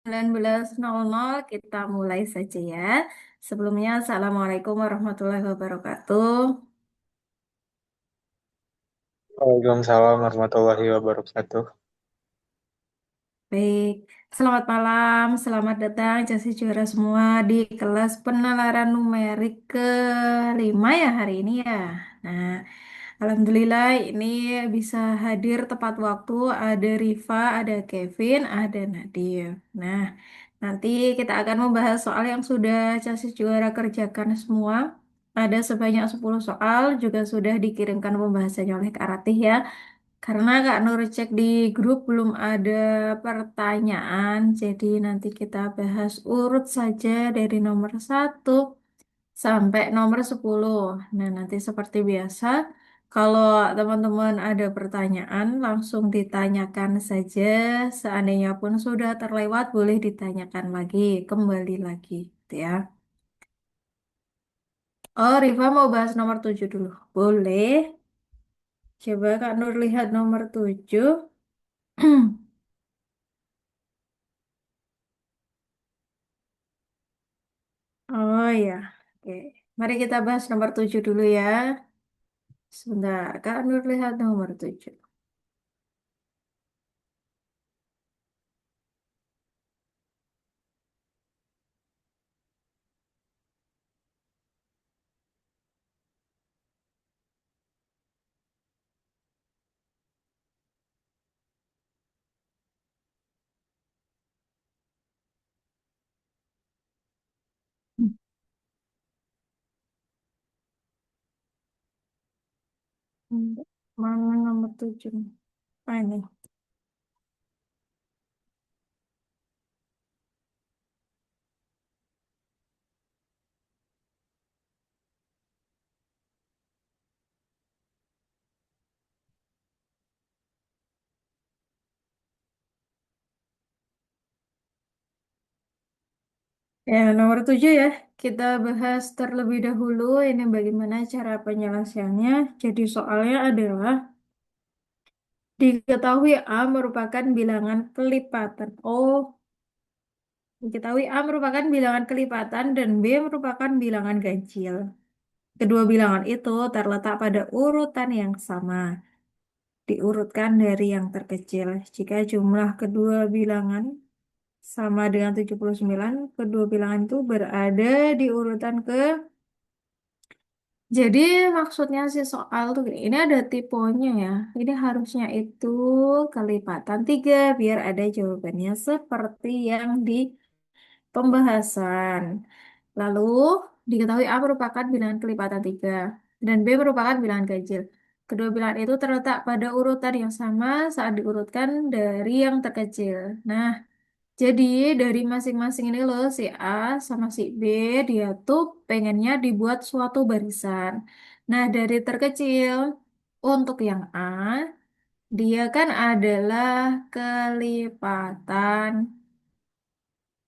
19.00 kita mulai saja ya. Sebelumnya, Assalamualaikum warahmatullahi wabarakatuh. Waalaikumsalam warahmatullahi wabarakatuh. Baik, selamat malam, selamat datang Jasi juara semua di kelas penalaran numerik kelima ya hari ini ya. Nah, Alhamdulillah ini bisa hadir tepat waktu. Ada Rifa, ada Kevin, ada Nadir. Nah, nanti kita akan membahas soal yang sudah Casis juara kerjakan semua. Ada sebanyak 10 soal, juga sudah dikirimkan pembahasannya oleh Kak Ratih ya. Karena Kak Nur cek di grup belum ada pertanyaan, jadi nanti kita bahas urut saja dari nomor 1 sampai nomor 10. Nah, nanti seperti biasa, kalau teman-teman ada pertanyaan, langsung ditanyakan saja. Seandainya pun sudah terlewat, boleh ditanyakan lagi, kembali lagi, gitu ya. Oh, Riva mau bahas nomor 7 dulu. Boleh. Coba Kak Nur lihat nomor 7. Oh ya, oke. Mari kita bahas nomor 7 dulu ya. Sebentar, Kak Nur lihat nomor 7. Mana nomor 7? Ah, ini. Ya, nomor 7 ya. Kita bahas terlebih dahulu ini bagaimana cara penyelesaiannya. Jadi soalnya adalah diketahui A merupakan bilangan kelipatan. Oh, diketahui A merupakan bilangan kelipatan dan B merupakan bilangan ganjil. Kedua bilangan itu terletak pada urutan yang sama. Diurutkan dari yang terkecil. Jika jumlah kedua bilangan sama dengan 79, kedua bilangan itu berada di urutan ke. Jadi maksudnya si soal tuh gini, ini ada tipenya ya. Ini harusnya itu kelipatan 3 biar ada jawabannya seperti yang di pembahasan. Lalu diketahui A merupakan bilangan kelipatan 3 dan B merupakan bilangan ganjil. Kedua bilangan itu terletak pada urutan yang sama saat diurutkan dari yang terkecil. Nah, jadi dari masing-masing ini loh si A sama si B dia tuh pengennya dibuat suatu barisan. Nah, dari terkecil untuk yang A dia kan adalah kelipatan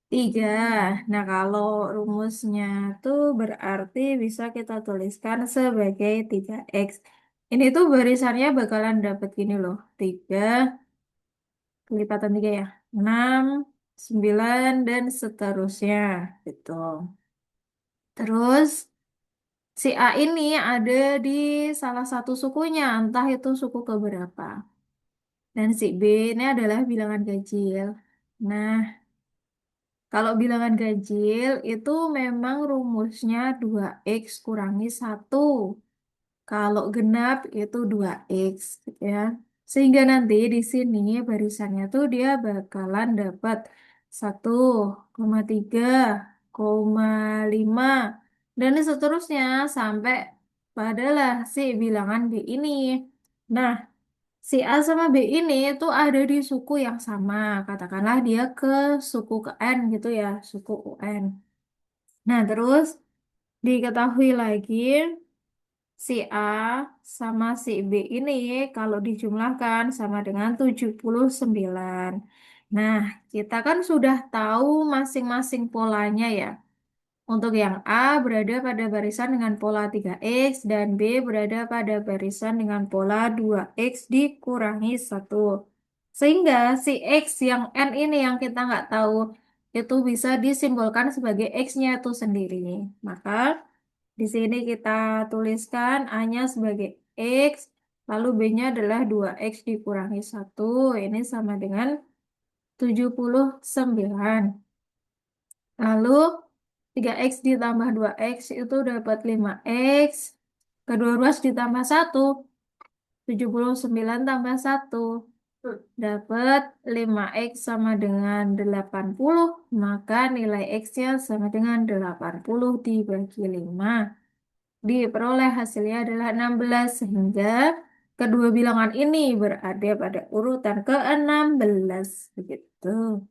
3. Nah, kalau rumusnya tuh berarti bisa kita tuliskan sebagai 3x. Ini tuh barisannya bakalan dapet gini loh. 3, kelipatan 3 ya. 6, 9, dan seterusnya. Gitu. Terus, si A ini ada di salah satu sukunya, entah itu suku keberapa. Dan si B ini adalah bilangan ganjil. Nah, kalau bilangan ganjil itu memang rumusnya 2x kurangi 1. Kalau genap itu 2x ya. Sehingga nanti di sini barisannya tuh dia bakalan dapat 1,3,5 dan seterusnya sampai padalah si bilangan B ini. Nah, si A sama B ini tuh ada di suku yang sama. Katakanlah dia ke suku ke N gitu ya, suku UN. Nah, terus diketahui lagi si A sama si B ini kalau dijumlahkan sama dengan 79. Nah, kita kan sudah tahu masing-masing polanya ya. Untuk yang A berada pada barisan dengan pola 3x dan B berada pada barisan dengan pola 2x dikurangi 1. Sehingga si X yang N ini yang kita nggak tahu itu bisa disimbolkan sebagai X-nya itu sendiri. Maka di sini kita tuliskan A-nya sebagai X, lalu B-nya adalah 2X dikurangi 1. Ini sama dengan 79. Lalu 3X ditambah 2X itu dapat 5X. Kedua ruas ditambah 1. 79 tambah 1 dapat 5X sama dengan 80. Maka nilai X-nya sama dengan 80 dibagi 5. Diperoleh hasilnya adalah 16 sehingga kedua bilangan ini berada pada urutan ke-16. Begitu.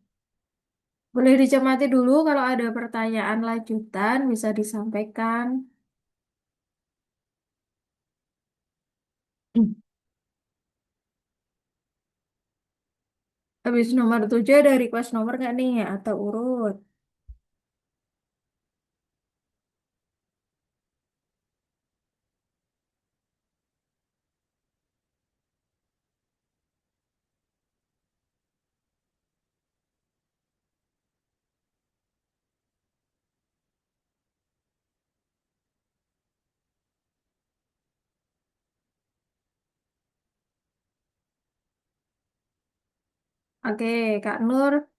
Boleh dicermati dulu kalau ada pertanyaan lanjutan bisa disampaikan. Habis nomor 7 ada request nomor nggak nih atau urut? Oke, Kak Nur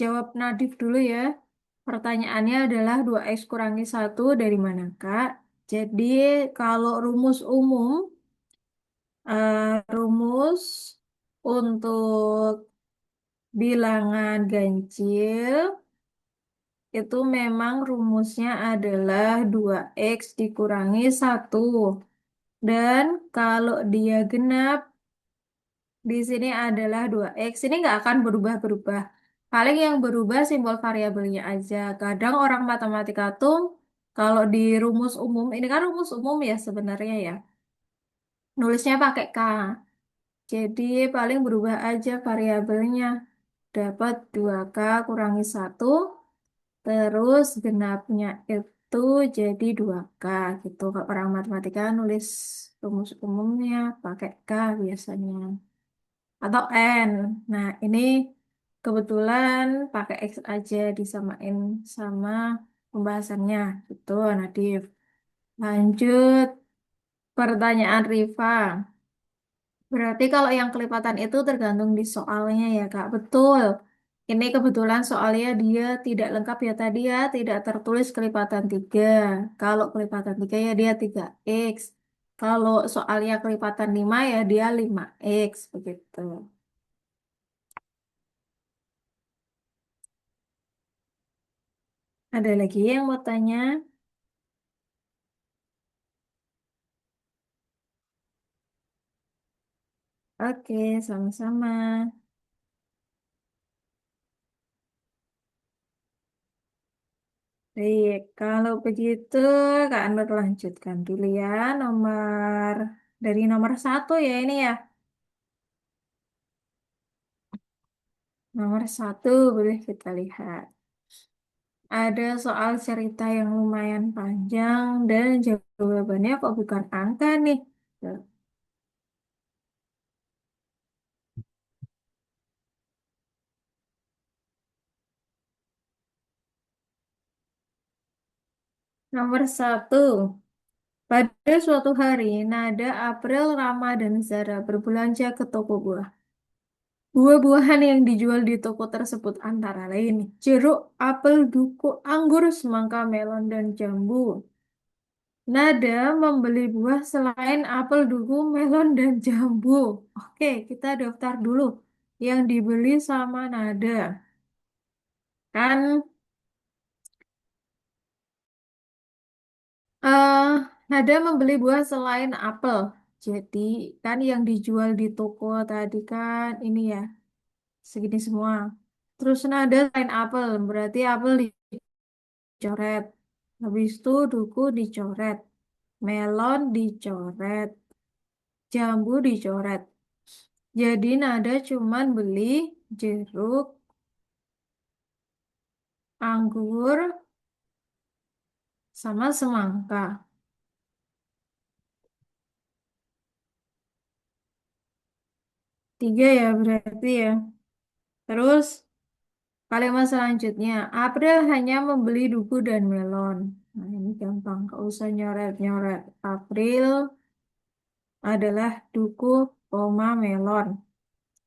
jawab Nadif dulu ya. Pertanyaannya adalah 2X kurangi 1 dari mana, Kak? Jadi kalau rumus umum, rumus untuk bilangan ganjil itu memang rumusnya adalah 2X dikurangi 1. Dan kalau dia genap, di sini adalah 2X. Ini nggak akan berubah-berubah. Paling yang berubah simbol variabelnya aja. Kadang orang matematika tuh kalau di rumus umum, ini kan rumus umum ya sebenarnya ya. Nulisnya pakai K. Jadi paling berubah aja variabelnya. Dapat 2K kurangi 1. Terus genapnya itu jadi 2K gitu. Kalau orang matematika nulis rumus umumnya pakai K biasanya. Atau N. Nah, ini kebetulan pakai X aja disamain sama pembahasannya. Gitu, Nadif. Lanjut, pertanyaan Riva. Berarti kalau yang kelipatan itu tergantung di soalnya ya, Kak. Betul. Ini kebetulan soalnya dia tidak lengkap ya tadi ya, tidak tertulis kelipatan 3. Kalau kelipatan 3 ya dia 3X. Kalau soalnya kelipatan 5 ya dia 5X begitu. Ada lagi yang mau tanya? Oke, sama-sama. Baik, kalau begitu Kak Anwar lanjutkan dulu ya. Nomor dari nomor 1 ya ini ya. Nomor 1 boleh kita lihat. Ada soal cerita yang lumayan panjang dan jawabannya kok bukan angka nih. Tuh. Nomor 1. Pada suatu hari, Nada, April, Rama, dan Zara berbelanja ke toko buah. Buah-buahan yang dijual di toko tersebut antara lain jeruk, apel, duku, anggur, semangka, melon, dan jambu. Nada membeli buah selain apel, duku, melon, dan jambu. Oke, kita daftar dulu yang dibeli sama Nada. Kan eh Nada membeli buah selain apel. Jadi kan yang dijual di toko tadi kan ini ya, segini semua. Terus Nada selain apel, berarti apel dicoret. Habis itu duku dicoret. Melon dicoret. Jambu dicoret. Jadi Nada cuman beli jeruk, anggur, sama semangka. 3 ya berarti ya. Terus Kalimat selanjutnya, April hanya membeli duku dan melon. Nah, ini gampang, gak usah nyoret-nyoret. April adalah duku, koma, melon.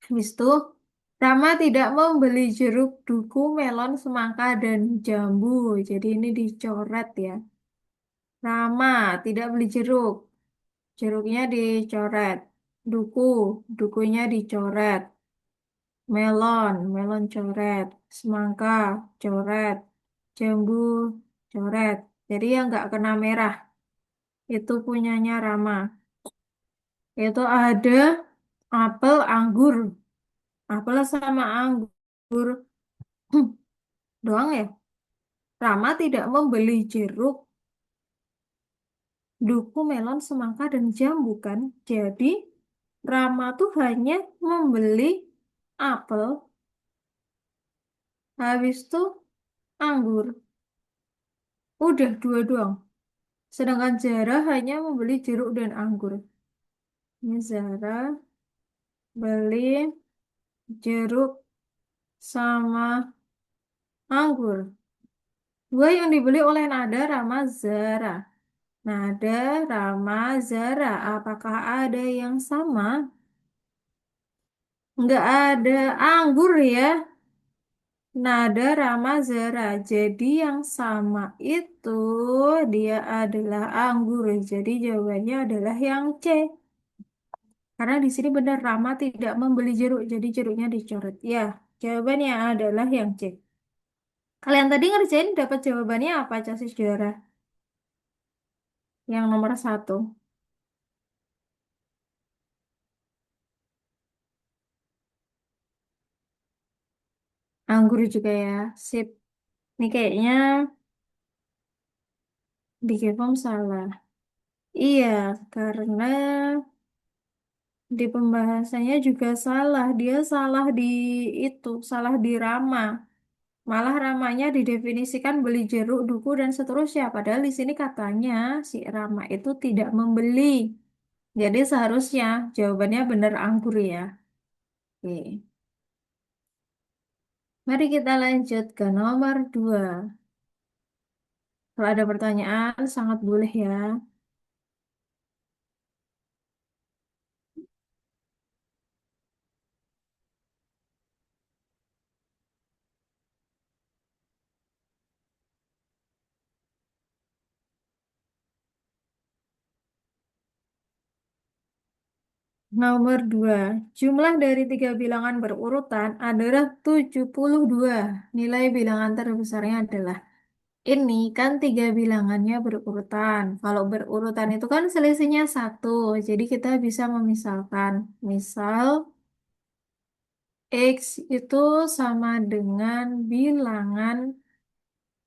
Habis itu, Rama tidak membeli jeruk, duku, melon, semangka, dan jambu. Jadi ini dicoret ya. Rama tidak beli jeruk, jeruknya dicoret. Duku, dukunya dicoret. Melon, melon coret. Semangka, coret. Jambu, coret. Jadi yang nggak kena merah, itu punyanya Rama. Itu ada apel, anggur. Apel sama anggur doang ya. Rama tidak membeli jeruk, duku, melon, semangka, dan jambu kan. Jadi Rama tuh hanya membeli apel, habis itu anggur. Udah dua doang. Sedangkan Zara hanya membeli jeruk dan anggur. Ini Zara beli jeruk sama anggur. Dua yang dibeli oleh Nada, Rama, Zara. Nada, Rama, Zara. Apakah ada yang sama? Nggak ada anggur ya. Nada, Rama, Zara. Jadi yang sama itu dia adalah anggur. Jadi jawabannya adalah yang C. Karena di sini benar Rama tidak membeli jeruk, jadi jeruknya dicoret. Ya, jawabannya adalah yang C. Kalian tadi ngerjain dapat jawabannya apa, Casis Juara? Yang nomor satu. Anggur juga ya. Sip. Ini kayaknya di Kepom salah. Iya, karena di pembahasannya juga salah. Dia salah di itu, salah di Rama. Malah Ramanya didefinisikan beli jeruk, duku, dan seterusnya. Padahal di sini katanya si Rama itu tidak membeli. Jadi seharusnya jawabannya benar anggur ya. Oke. Mari kita lanjut ke nomor 2. Kalau ada pertanyaan, sangat boleh ya. Nomor 2. Jumlah dari tiga bilangan berurutan adalah 72. Nilai bilangan terbesarnya adalah ini kan tiga bilangannya berurutan. Kalau berurutan itu kan selisihnya satu. Jadi kita bisa memisalkan. Misal X itu sama dengan bilangan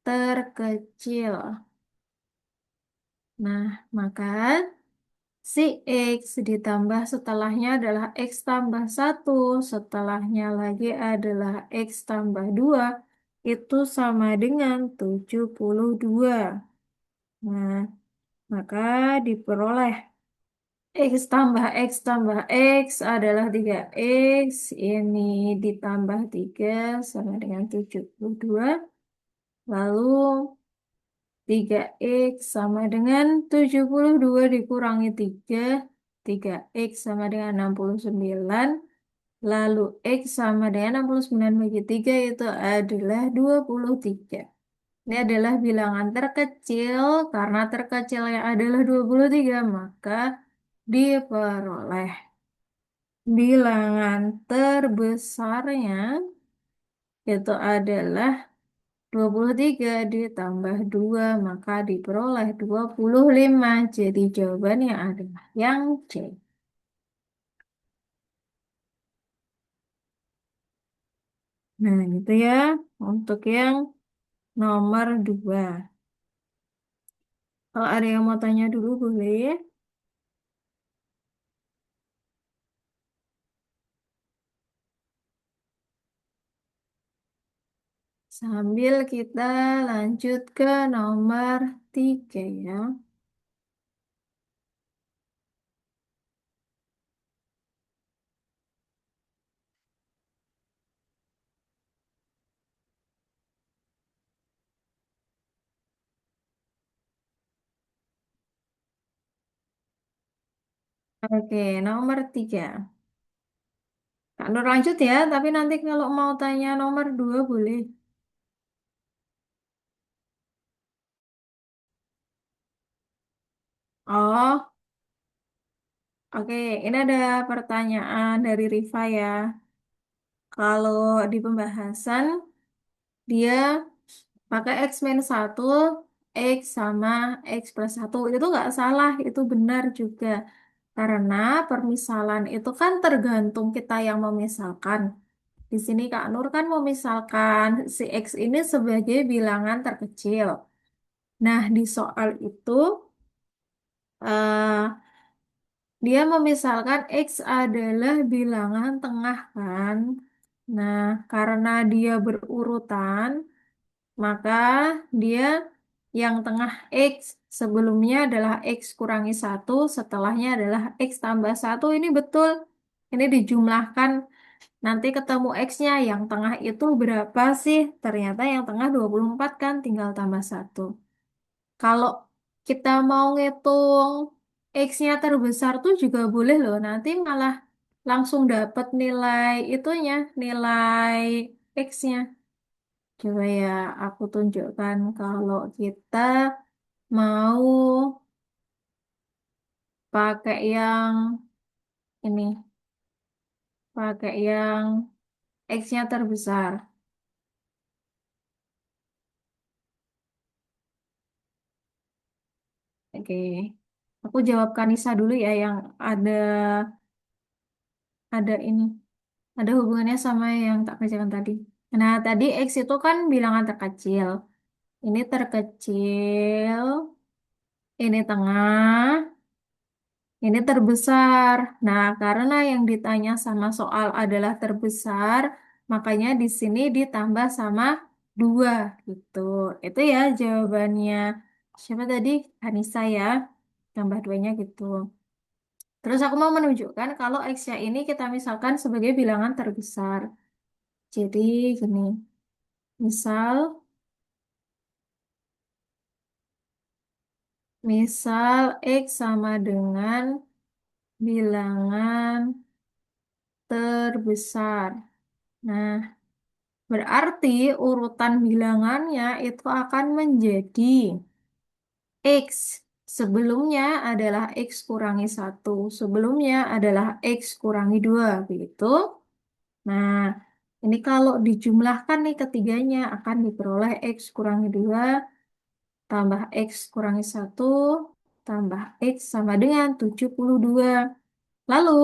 terkecil. Nah, maka si X ditambah setelahnya adalah X tambah satu, setelahnya lagi adalah X tambah 2, itu sama dengan 72. Nah, maka diperoleh X tambah X adalah 3X, ini ditambah 3 sama dengan 72. Lalu 3X sama dengan 72 dikurangi 3X sama dengan 69. Lalu X sama dengan 69 bagi 3 itu adalah 23. Ini adalah bilangan terkecil, karena terkecilnya adalah 23, maka diperoleh bilangan terbesarnya itu adalah 23 ditambah 2, maka diperoleh 25. Jadi jawabannya adalah yang C. Nah, itu ya untuk yang nomor 2. Kalau ada yang mau tanya dulu boleh. Sambil kita lanjut ke nomor 3 ya. Oke, nomor 3. Kak Nur lanjut ya, tapi nanti kalau mau tanya nomor 2 boleh. Oh, oke. Ini ada pertanyaan dari Rifa ya. Kalau di pembahasan, dia pakai X minus 1, X sama X plus 1. Itu tuh nggak salah, itu benar juga. Karena permisalan itu kan tergantung kita yang memisalkan. Di sini Kak Nur kan memisalkan si X ini sebagai bilangan terkecil. Nah, di soal itu eh, dia memisalkan X adalah bilangan tengah kan. Nah, karena dia berurutan, maka dia yang tengah X sebelumnya adalah X kurangi satu, setelahnya adalah X tambah satu. Ini betul. Ini dijumlahkan, nanti ketemu X-nya. Yang tengah itu berapa sih? Ternyata yang tengah 24 kan, tinggal tambah satu. Kalau kita mau ngitung X-nya terbesar tuh juga boleh loh. Nanti malah langsung dapat nilai itunya, nilai X-nya. Coba ya aku tunjukkan kalau kita mau pakai yang ini, pakai yang X-nya terbesar. Oke. Aku jawab Kanisa dulu ya yang ada ada ini, ada hubungannya sama yang tak kerjakan tadi. Nah, tadi X itu kan bilangan terkecil. Ini terkecil, ini tengah, ini terbesar. Nah, karena yang ditanya sama soal adalah terbesar, makanya di sini ditambah sama 2 gitu. Itu ya jawabannya. Siapa tadi? Anissa ya. Tambah duanya gitu. Terus aku mau menunjukkan kalau X-nya ini kita misalkan sebagai bilangan terbesar. Jadi gini, misal, misal X sama dengan bilangan terbesar. Nah, berarti urutan bilangannya itu akan menjadi X. Sebelumnya adalah X kurangi satu. Sebelumnya adalah X kurangi 2. Begitu. Nah, ini kalau dijumlahkan nih ketiganya akan diperoleh X kurangi 2 tambah X kurangi satu tambah X sama dengan 72. Lalu,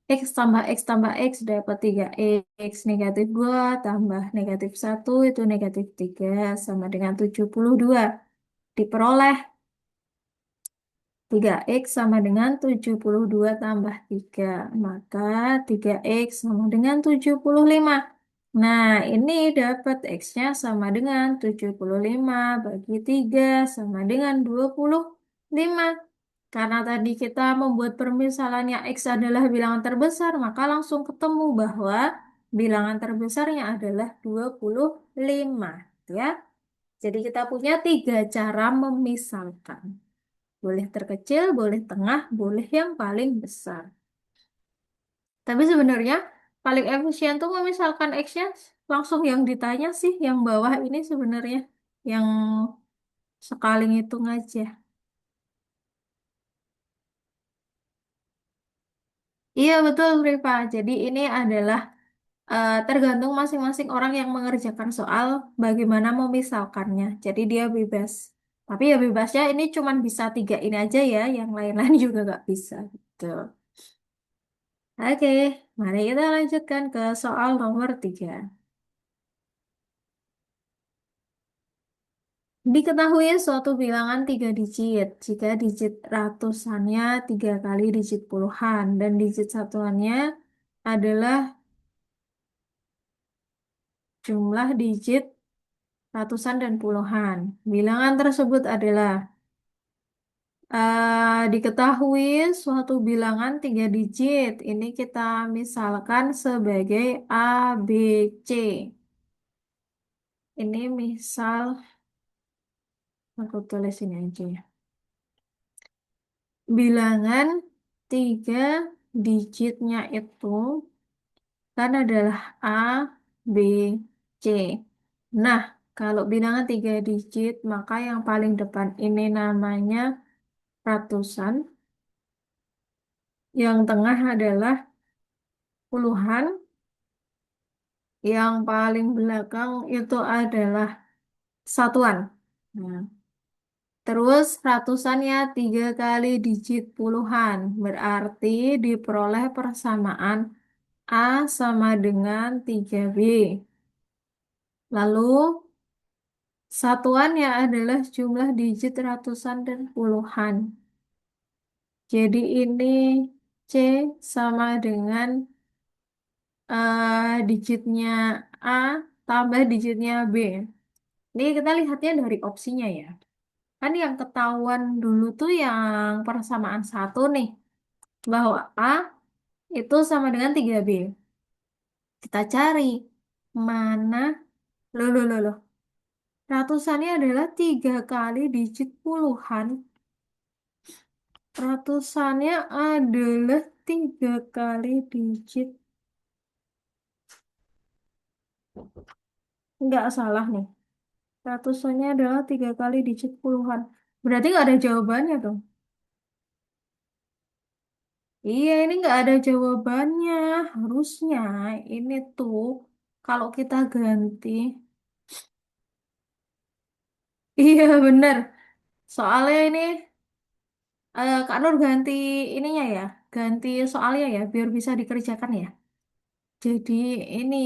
X tambah X dapat 3X negatif 2 tambah negatif satu itu negatif 3 sama dengan 72. Diperoleh 3X sama dengan 72 tambah 3. Maka 3X sama dengan 75. Nah, ini dapat X-nya sama dengan 75 bagi 3 sama dengan 25. Karena tadi kita membuat permisalannya X adalah bilangan terbesar, maka langsung ketemu bahwa bilangan terbesarnya adalah 25. Ya. Jadi kita punya 3 cara memisalkan. Boleh terkecil, boleh tengah, boleh yang paling besar. Tapi sebenarnya paling efisien tuh memisalkan X-nya langsung yang ditanya sih, yang bawah ini sebenarnya. Yang sekali ngitung aja. Iya betul, Rifa. Jadi ini adalah tergantung masing-masing orang yang mengerjakan soal bagaimana memisalkannya. Jadi dia bebas. Tapi ya bebasnya ini cuman bisa 3 ini aja ya, yang lain-lain juga nggak bisa gitu. Oke, mari kita lanjutkan ke soal nomor 3. Diketahui suatu bilangan 3 digit jika digit ratusannya 3 kali digit puluhan dan digit satuannya adalah jumlah digit ratusan dan puluhan. Bilangan tersebut adalah diketahui suatu bilangan 3 digit. Ini kita misalkan sebagai A, B, C. Ini misal, aku tulis ini aja ya. Bilangan tiga digitnya itu kan adalah A, B, C. Nah, kalau bilangan tiga digit, maka yang paling depan ini namanya ratusan, yang tengah adalah puluhan, yang paling belakang itu adalah satuan. Nah, terus ratusannya tiga kali digit puluhan, berarti diperoleh persamaan A sama dengan 3B. Lalu satuannya adalah jumlah digit ratusan dan puluhan. Jadi ini C sama dengan digitnya A tambah digitnya B. Ini kita lihatnya dari opsinya ya. Kan yang ketahuan dulu tuh yang persamaan satu nih. Bahwa A itu sama dengan 3B. Kita cari mana. Loh. Ratusannya adalah tiga kali digit puluhan. Ratusannya adalah tiga kali digit. Nggak salah nih. Ratusannya adalah tiga kali digit puluhan. Berarti nggak ada jawabannya dong. Iya, ini nggak ada jawabannya. Harusnya ini tuh kalau kita ganti. Iya, bener. Soalnya ini Kak Nur ganti ininya ya. Ganti soalnya ya, biar bisa dikerjakan ya. Jadi ini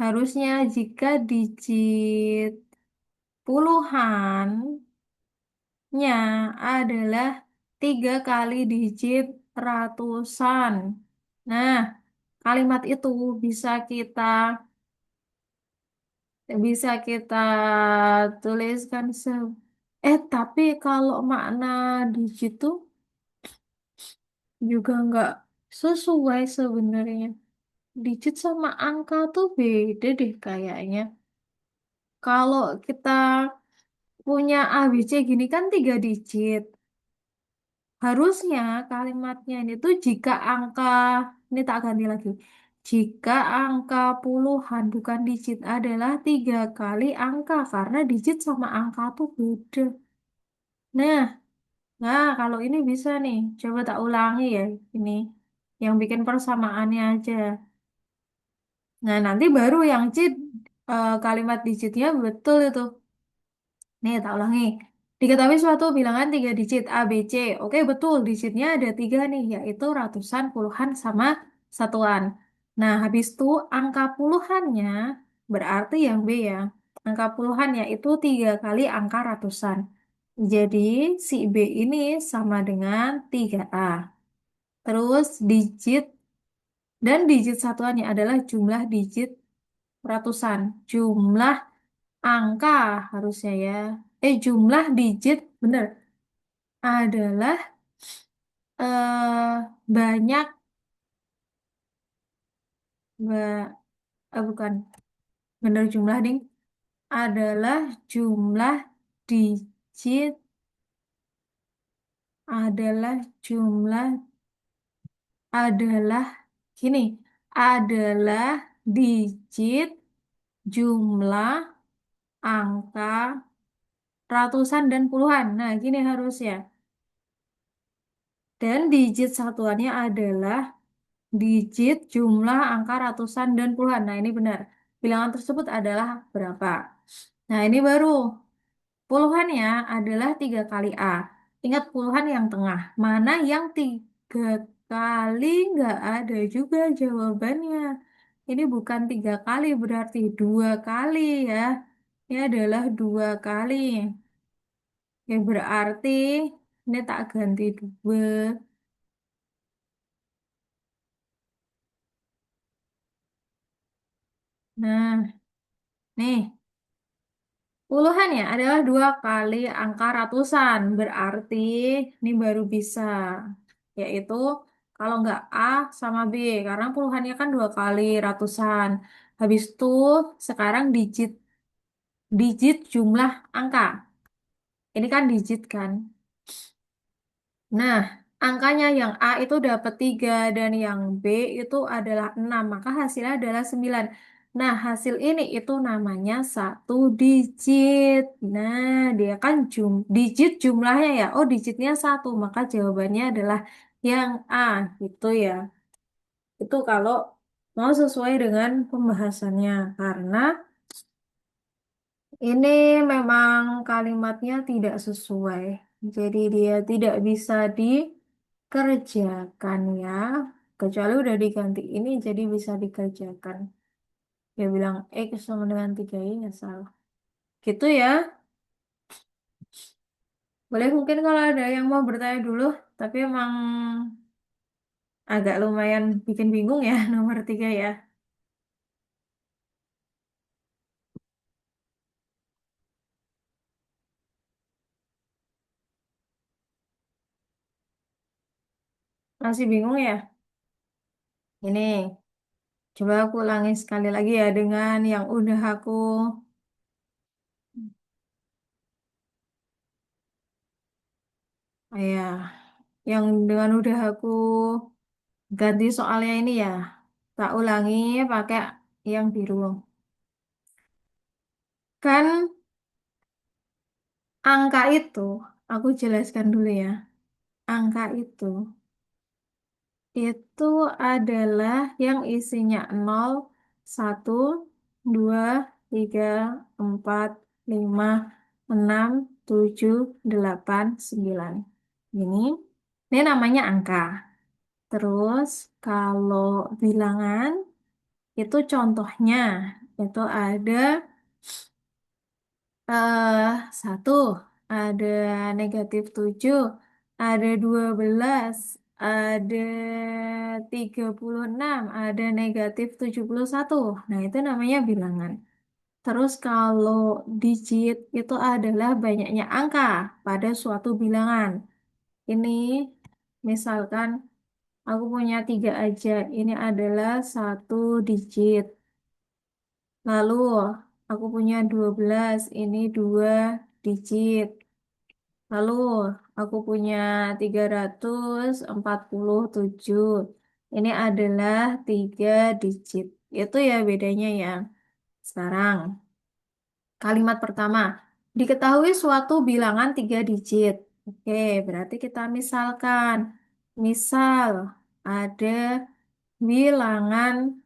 harusnya jika digit puluhannya adalah tiga kali digit ratusan. Nah, kalimat itu bisa kita tuliskan tapi kalau makna digit tuh juga nggak sesuai sebenarnya. Digit sama angka tuh beda deh kayaknya. Kalau kita punya ABC gini kan tiga digit. Harusnya kalimatnya ini tuh jika angka, ini tak ganti lagi. Jika angka puluhan bukan digit adalah tiga kali angka karena digit sama angka tuh beda. Nah, kalau ini bisa nih. Coba tak ulangi ya ini. Yang bikin persamaannya aja. Nah, nanti baru yang kalimat digitnya betul itu. Nih, tak ulangi. Diketahui suatu bilangan tiga digit A, B, C. Oke, betul. Digitnya ada tiga nih, yaitu ratusan, puluhan, sama satuan. Nah, habis itu angka puluhannya berarti yang B ya. Angka puluhannya itu tiga kali angka ratusan. Jadi, si B ini sama dengan 3A. Terus digit satuannya adalah jumlah digit ratusan. Jumlah angka harusnya ya. Jumlah digit bener adalah banyak ba- bukan bener jumlah ding adalah jumlah digit adalah jumlah adalah gini adalah digit jumlah angka ratusan dan puluhan. Nah, gini harusnya. Dan digit satuannya adalah digit jumlah angka ratusan dan puluhan. Nah, ini benar. Bilangan tersebut adalah berapa? Nah, ini baru. Puluhannya adalah tiga kali A. Ingat puluhan yang tengah. Mana yang tiga kali? Nggak ada juga jawabannya. Ini bukan tiga kali, berarti dua kali ya. Ini adalah dua kali. Ya, berarti ini tak ganti dua. Nah, nih. Puluhannya adalah dua kali angka ratusan, berarti ini baru bisa, yaitu kalau nggak A sama B, karena puluhannya kan dua kali ratusan. Habis itu sekarang digit jumlah angka. Ini kan digit kan. Nah, angkanya yang A itu dapat 3 dan yang B itu adalah 6, maka hasilnya adalah 9. Nah, hasil ini itu namanya satu digit. Nah, dia kan digit jumlahnya ya. Oh, digitnya satu, maka jawabannya adalah yang A gitu ya. Itu kalau mau sesuai dengan pembahasannya. Karena ini memang kalimatnya tidak sesuai. Jadi dia tidak bisa dikerjakan ya. Kecuali udah diganti ini jadi bisa dikerjakan. Dia bilang X sama dengan 3 ya salah. Gitu ya. Boleh mungkin kalau ada yang mau bertanya dulu. Tapi emang agak lumayan bikin bingung ya nomor 3 ya. Masih bingung ya? Ini. Coba aku ulangi sekali lagi ya dengan yang udah aku ya, yang dengan udah aku ganti soalnya ini ya. Tak ulangi pakai yang biru. Kan angka itu, aku jelaskan dulu ya. Angka itu adalah yang isinya 0, 1, 2, 3, 4, 5, 6, 7, 8, 9. Ini namanya angka. Terus kalau bilangan itu contohnya itu ada eh satu, ada -7, ada 12, ada 36, ada -71. Nah, itu namanya bilangan. Terus kalau digit itu adalah banyaknya angka pada suatu bilangan. Ini misalkan aku punya 3 aja. Ini adalah satu digit. Lalu aku punya 12. Ini 2 digit. Lalu aku punya 347. Ini adalah 3 digit. Itu ya bedanya ya. Sekarang kalimat pertama. Diketahui suatu bilangan 3 digit. Oke, berarti kita misalkan. Misal ada bilangan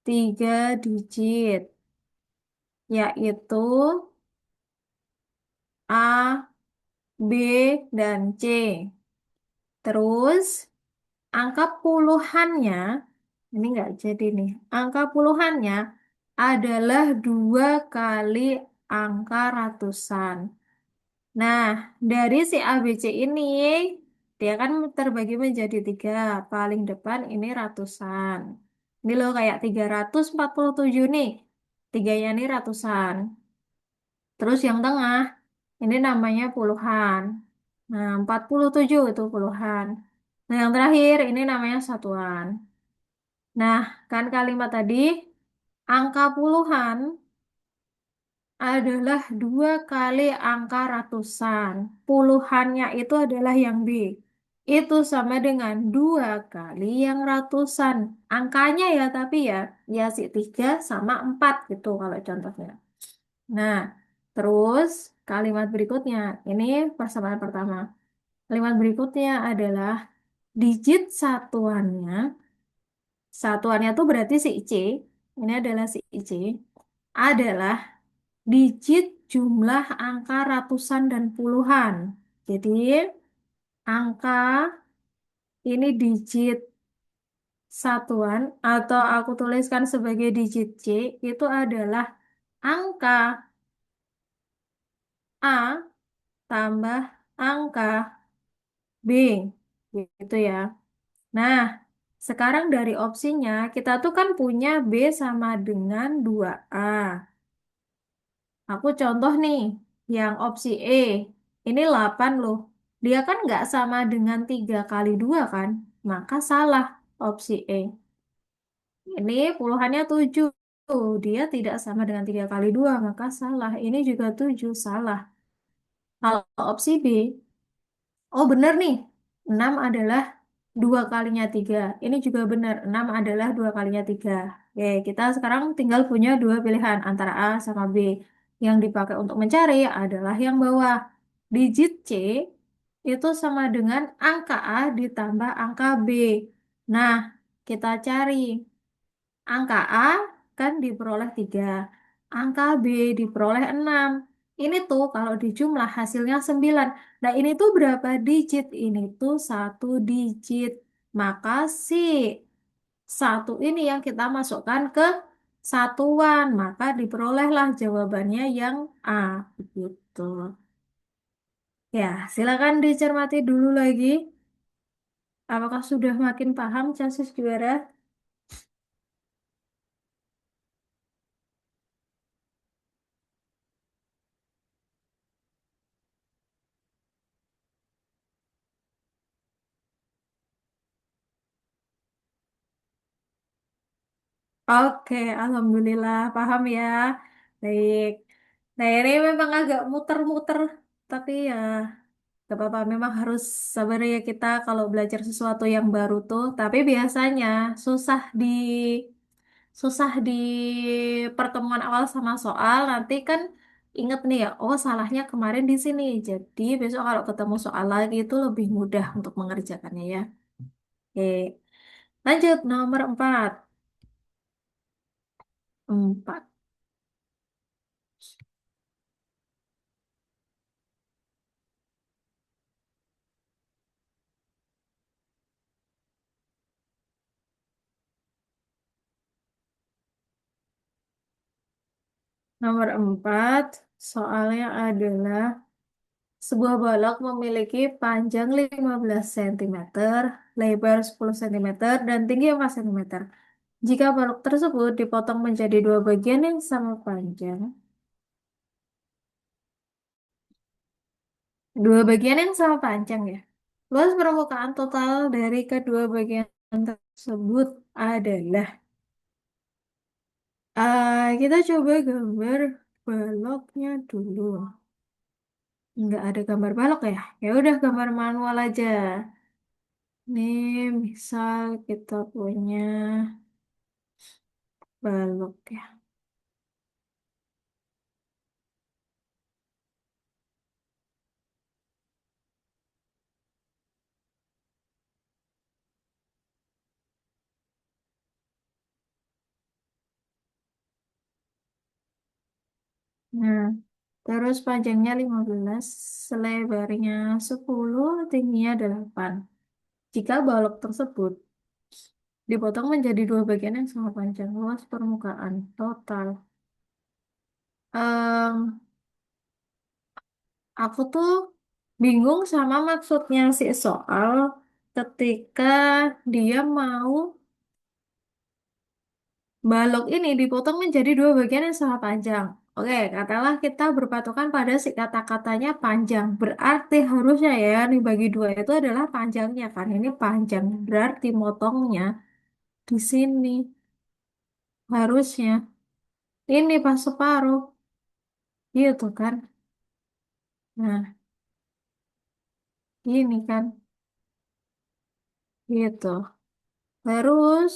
3 digit, yaitu A, B, dan C. Terus angka puluhannya, ini nggak jadi nih, angka puluhannya adalah 2 kali angka ratusan. Nah, dari si A, B, C ini, dia kan terbagi menjadi 3. Paling depan ini ratusan. Ini loh kayak 347 nih. Tiganya ini ratusan. Terus yang tengah, ini namanya puluhan. Nah, 47 itu puluhan. Nah, yang terakhir, ini namanya satuan. Nah, kan kalimat tadi, angka puluhan adalah 2 kali angka ratusan. Puluhannya itu adalah yang B. Itu sama dengan 2 kali yang ratusan. Angkanya ya, tapi ya si 3 sama 4 gitu kalau contohnya. Nah, terus kalimat berikutnya, ini persamaan pertama. Kalimat berikutnya adalah digit satuannya tuh berarti si C, ini adalah si C, adalah digit jumlah angka ratusan dan puluhan. Jadi, angka ini digit satuan atau aku tuliskan sebagai digit C itu adalah angka A tambah angka B. Gitu ya. Nah, sekarang dari opsinya kita tuh kan punya B sama dengan 2A. Aku contoh nih, yang opsi E, ini 8 loh. Dia kan nggak sama dengan 3 kali 2 kan? Maka salah opsi E. Ini puluhannya 7. Dia tidak sama dengan 3 kali 2 maka salah. Ini juga 7 salah. Kalau opsi B, oh bener nih. 6 adalah dua kalinya 3. Ini juga benar, 6 adalah dua kalinya 3. Oke, kita sekarang tinggal punya dua pilihan antara A sama B. Yang dipakai untuk mencari adalah yang bawah. Digit C itu sama dengan angka A ditambah angka B. Nah, kita cari. Angka A kan diperoleh 3. Angka B diperoleh 6. Ini tuh kalau dijumlah hasilnya 9. Nah ini tuh berapa digit? Ini tuh satu digit. Maka si satu ini yang kita masukkan ke satuan. Maka diperolehlah jawabannya yang A. Begitu. Ya, silakan dicermati dulu lagi. Apakah sudah makin paham, Casis juara? Oke, alhamdulillah paham ya. Baik. Nah, ini memang agak muter-muter, tapi ya gak apa-apa. Memang harus sabar ya kita kalau belajar sesuatu yang baru tuh. Tapi biasanya susah di susah di pertemuan awal sama soal. Nanti kan inget nih ya, oh salahnya kemarin di sini. Jadi besok kalau ketemu soal lagi itu lebih mudah untuk mengerjakannya ya. Oke, lanjut nomor 4. 4. Nomor 4, soalnya adalah sebuah balok memiliki panjang 15 cm, lebar 10 cm, dan tinggi 4 cm. Jika balok tersebut dipotong menjadi dua bagian yang sama panjang, dua bagian yang sama panjang ya. Luas permukaan total dari kedua bagian tersebut adalah, kita coba gambar baloknya dulu. Nggak ada gambar balok ya? Ya udah gambar manual aja. Nih, misal kita punya balok ya. Nah, terus panjangnya 15, selebarnya 10, tingginya 8. Jika balok tersebut dipotong menjadi dua bagian yang sama panjang, luas permukaan total. Em, aku tuh bingung sama maksudnya si soal ketika dia mau balok ini dipotong menjadi dua bagian yang sama panjang. Oke, katakanlah kita berpatokan pada si kata-katanya panjang. Berarti harusnya ya, nih bagi dua itu adalah panjangnya kan. Ini panjang. Berarti motongnya di sini. Harusnya. Ini pas separuh. Gitu kan. Nah, ini kan. Gitu. Terus,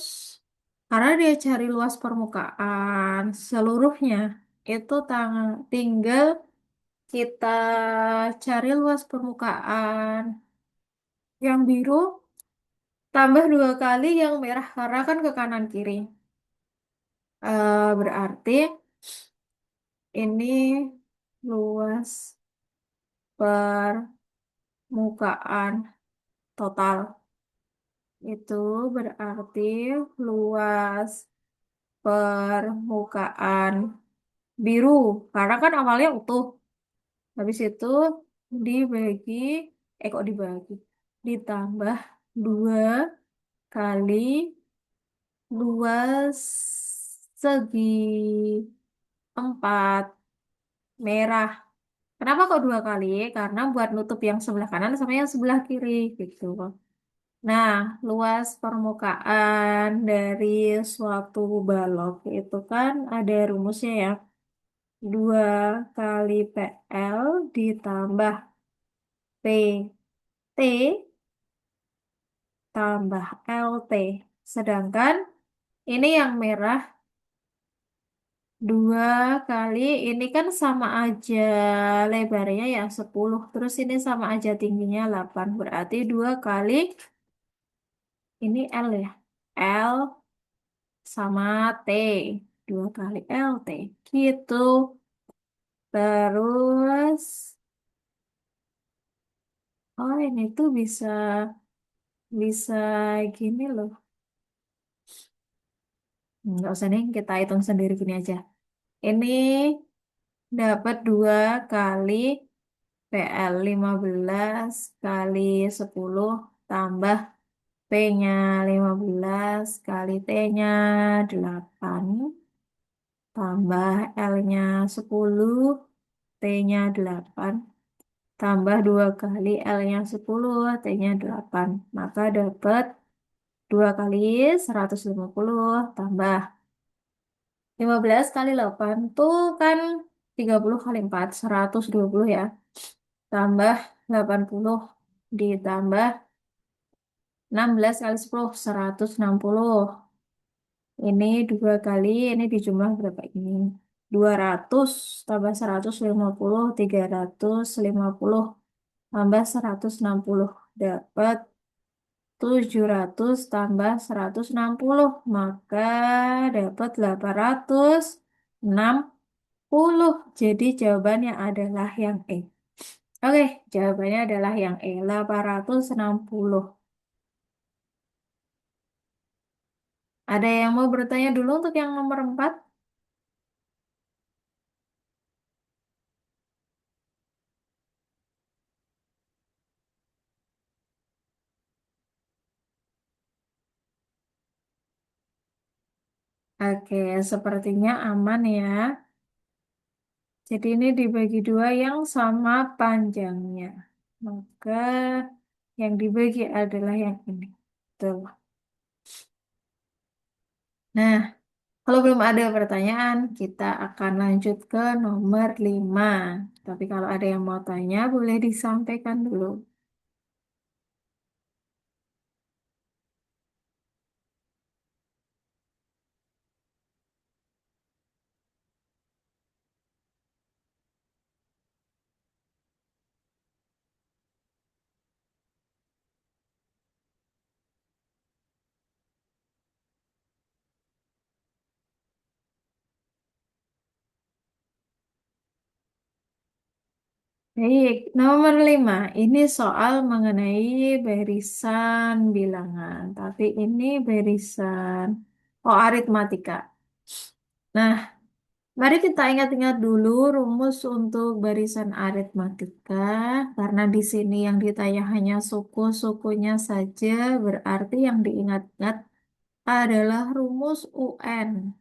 karena dia cari luas permukaan seluruhnya, itu tinggal kita cari luas permukaan yang biru tambah dua kali yang merah karena kan ke kanan kiri. Berarti ini luas permukaan total. Itu berarti luas permukaan biru. Karena kan awalnya utuh. Habis itu dibagi, kok dibagi? Ditambah dua kali luas segi empat merah. Kenapa kok dua kali? Karena buat nutup yang sebelah kanan sama yang sebelah kiri gitu. Nah, luas permukaan dari suatu balok itu kan ada rumusnya ya. Dua kali PL ditambah P. T tambah LT. Sedangkan ini yang merah 2 kali, ini kan sama aja lebarnya ya 10. Terus ini sama aja tingginya 8. Berarti 2 kali, ini L ya. L sama T. 2 kali LT. Gitu. Terus, oh ini tuh bisa bisa gini loh. Nggak usah nih, kita hitung sendiri gini aja. Ini dapat 2 kali PL 15 kali 10 tambah P-nya 15 kali T-nya 8 tambah L-nya 10 T-nya 8 tambah 2 kali L-nya 10 T-nya 8. Maka dapat 2 kali 150 tambah 15 kali 8 tuh kan 30 kali 4 120 ya. Tambah 80 ditambah 16 kali 10 160. Ini 2 kali, ini dijumlah berapa ini? 200 tambah 150 350 tambah 160 dapat 700 tambah 160 maka dapat 860. Jadi jawabannya adalah yang E. Oke, jawabannya adalah yang E, 860. Ada yang mau bertanya dulu untuk yang nomor 4? Oke, sepertinya aman ya. Jadi ini dibagi 2 yang sama panjangnya. Maka yang dibagi adalah yang ini. Tuh. Nah, kalau belum ada pertanyaan, kita akan lanjut ke nomor 5. Tapi kalau ada yang mau tanya, boleh disampaikan dulu. Baik, nomor 5. Ini soal mengenai barisan bilangan. Tapi ini barisan, oh aritmatika. Nah, mari kita ingat-ingat dulu rumus untuk barisan aritmatika. Karena di sini yang ditanya hanya suku-sukunya saja, berarti yang diingat-ingat adalah rumus UN.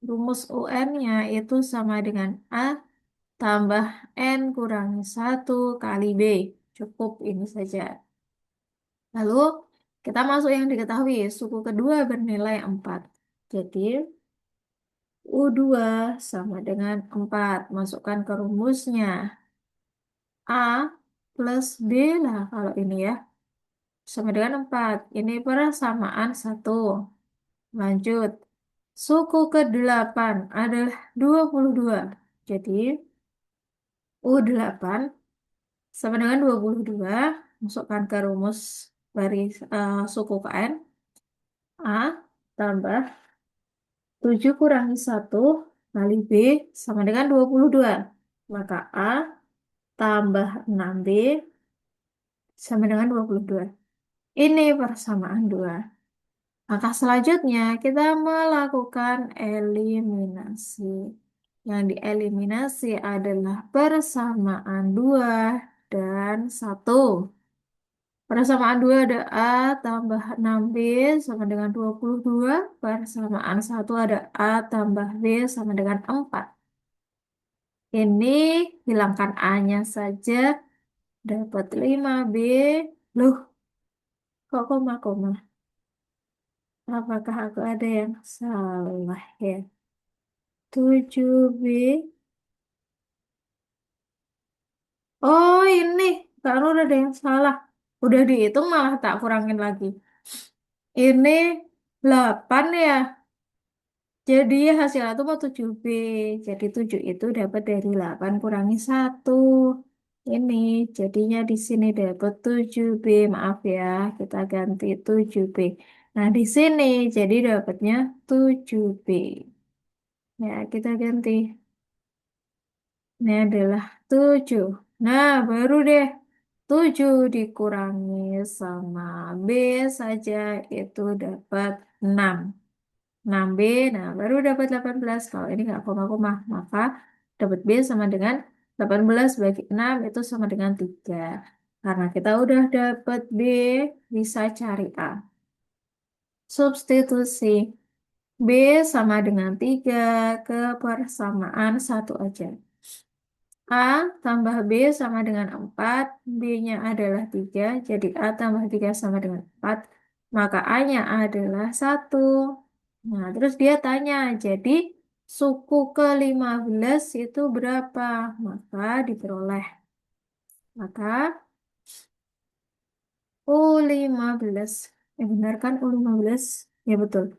Rumus UN-nya itu sama dengan A tambah N kurangi 1 kali B. Cukup ini saja. Lalu kita masuk yang diketahui, suku kedua bernilai 4. Jadi U2 sama dengan 4. Masukkan ke rumusnya. A plus B lah kalau ini ya. Sama dengan 4. Ini persamaan 1. Lanjut. Suku ke-8 adalah 22. Jadi U8 sama dengan 22. Masukkan ke rumus suku KN. A tambah 7 kurangi 1 kali B sama dengan 22. Maka A tambah 6B sama dengan 22. Ini persamaan 2. Maka selanjutnya kita melakukan eliminasi. Yang dieliminasi adalah persamaan 2 dan 1. Persamaan 2 ada A tambah 6B sama dengan 22. Persamaan 1 ada A tambah B sama dengan 4. Ini hilangkan A-nya saja, dapat 5B. Loh, kok koma-koma? Apakah aku ada yang salah ya? 7B. Oh, ini. Baru ada yang salah. Udah dihitung malah tak kurangin lagi. Ini 8 ya. Jadi hasilnya itu mau 7B. Jadi 7 itu dapat dari 8 kurangi 1. Ini jadinya di sini dapat 7B. Maaf ya, kita ganti 7B. Nah, di sini jadi dapatnya 7B. Ya, kita ganti. Ini adalah 7. Nah, baru deh 7 dikurangi sama B saja itu dapat 6. 6B, nah baru dapat 18. Kalau ini nggak koma-koma, maka dapat B sama dengan 18 bagi 6 itu sama dengan 3. Karena kita udah dapat B, bisa cari A. Substitusi B sama dengan 3 ke persamaan 1 aja. A tambah B sama dengan 4, B-nya adalah 3, jadi A tambah 3 sama dengan 4, maka A-nya adalah 1. Nah, terus dia tanya, jadi suku ke-15 itu berapa? Maka diperoleh. Maka U15. Benar kan U15? Ya betul.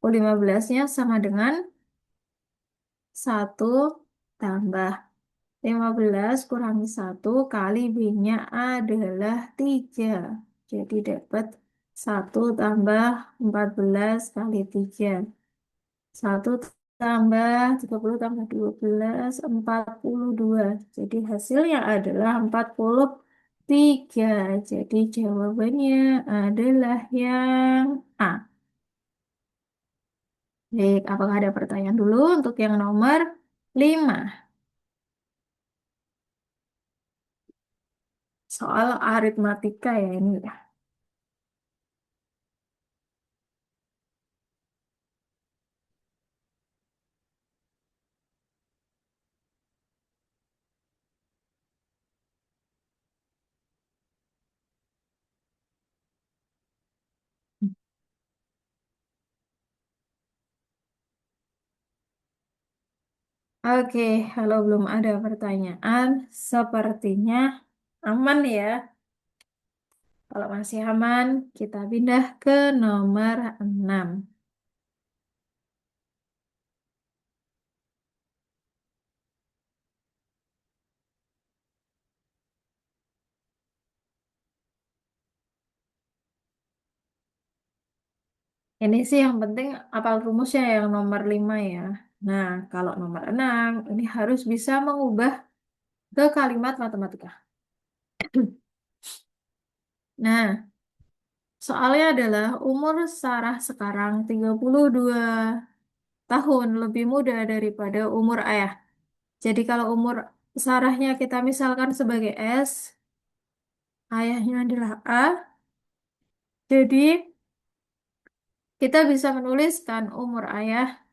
U15-nya sama dengan 1 tambah 15 kurangi 1 kali B-nya adalah 3. Jadi dapat 1 tambah 14 kali 3. 1 tambah 30 tambah 12, 42. Jadi hasilnya adalah 43. Jadi jawabannya adalah yang A. Baik, apakah ada pertanyaan dulu untuk yang nomor 5? Soal aritmatika ya ini ya. Oke, kalau belum ada pertanyaan, sepertinya aman ya. Kalau masih aman, kita pindah ke nomor 6. Ini sih yang penting apal rumusnya yang nomor 5 ya. Nah, kalau nomor 6, ini harus bisa mengubah ke kalimat matematika. Nah, soalnya adalah umur Sarah sekarang 32 tahun lebih muda daripada umur ayah. Jadi kalau umur Sarahnya kita misalkan sebagai S, ayahnya adalah A, jadi kita bisa menuliskan umur ayah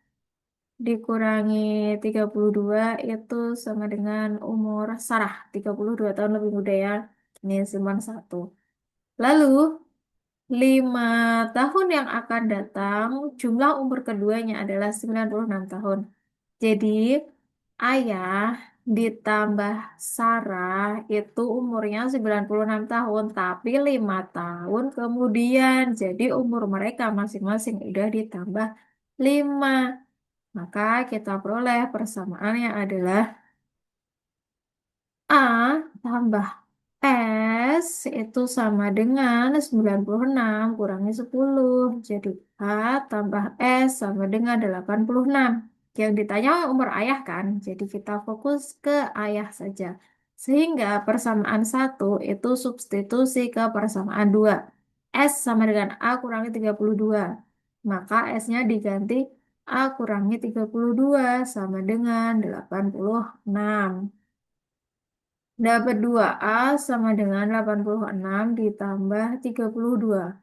dikurangi 32 itu sama dengan umur Sarah, 32 tahun lebih muda ya. Ini cuma satu. Lalu, 5 tahun yang akan datang, jumlah umur keduanya adalah 96 tahun. Jadi, ayah ditambah Sarah itu umurnya 96 tahun, tapi 5 tahun kemudian. Jadi, umur mereka masing-masing udah ditambah 5. Maka kita peroleh persamaannya adalah A tambah S itu sama dengan 96 kurangi 10. Jadi A tambah S sama dengan 86. Yang ditanya umur ayah kan, jadi kita fokus ke ayah saja. Sehingga persamaan 1 itu substitusi ke persamaan 2. S sama dengan A kurangi 32. Maka S-nya diganti A kurangi 32 sama dengan 86. Dapat 2A sama dengan 86 ditambah 32.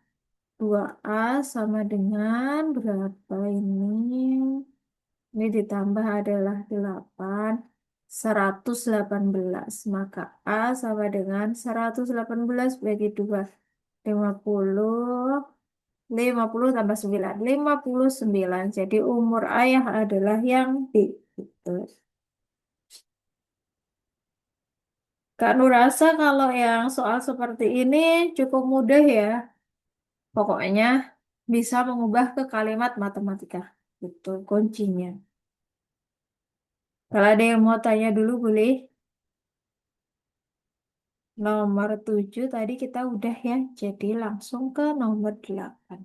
2A sama dengan berapa ini? Ini ditambah adalah 8, 118. Maka A sama dengan 118 bagi 2. 50, 50 tambah 9. 59. Jadi umur ayah adalah yang B. Gitu. Kak Nurasa kalau yang soal seperti ini cukup mudah ya. Pokoknya bisa mengubah ke kalimat matematika. Itu kuncinya. Kalau ada yang mau tanya dulu boleh. Nomor 7 tadi kita udah ya. Jadi langsung ke nomor 8.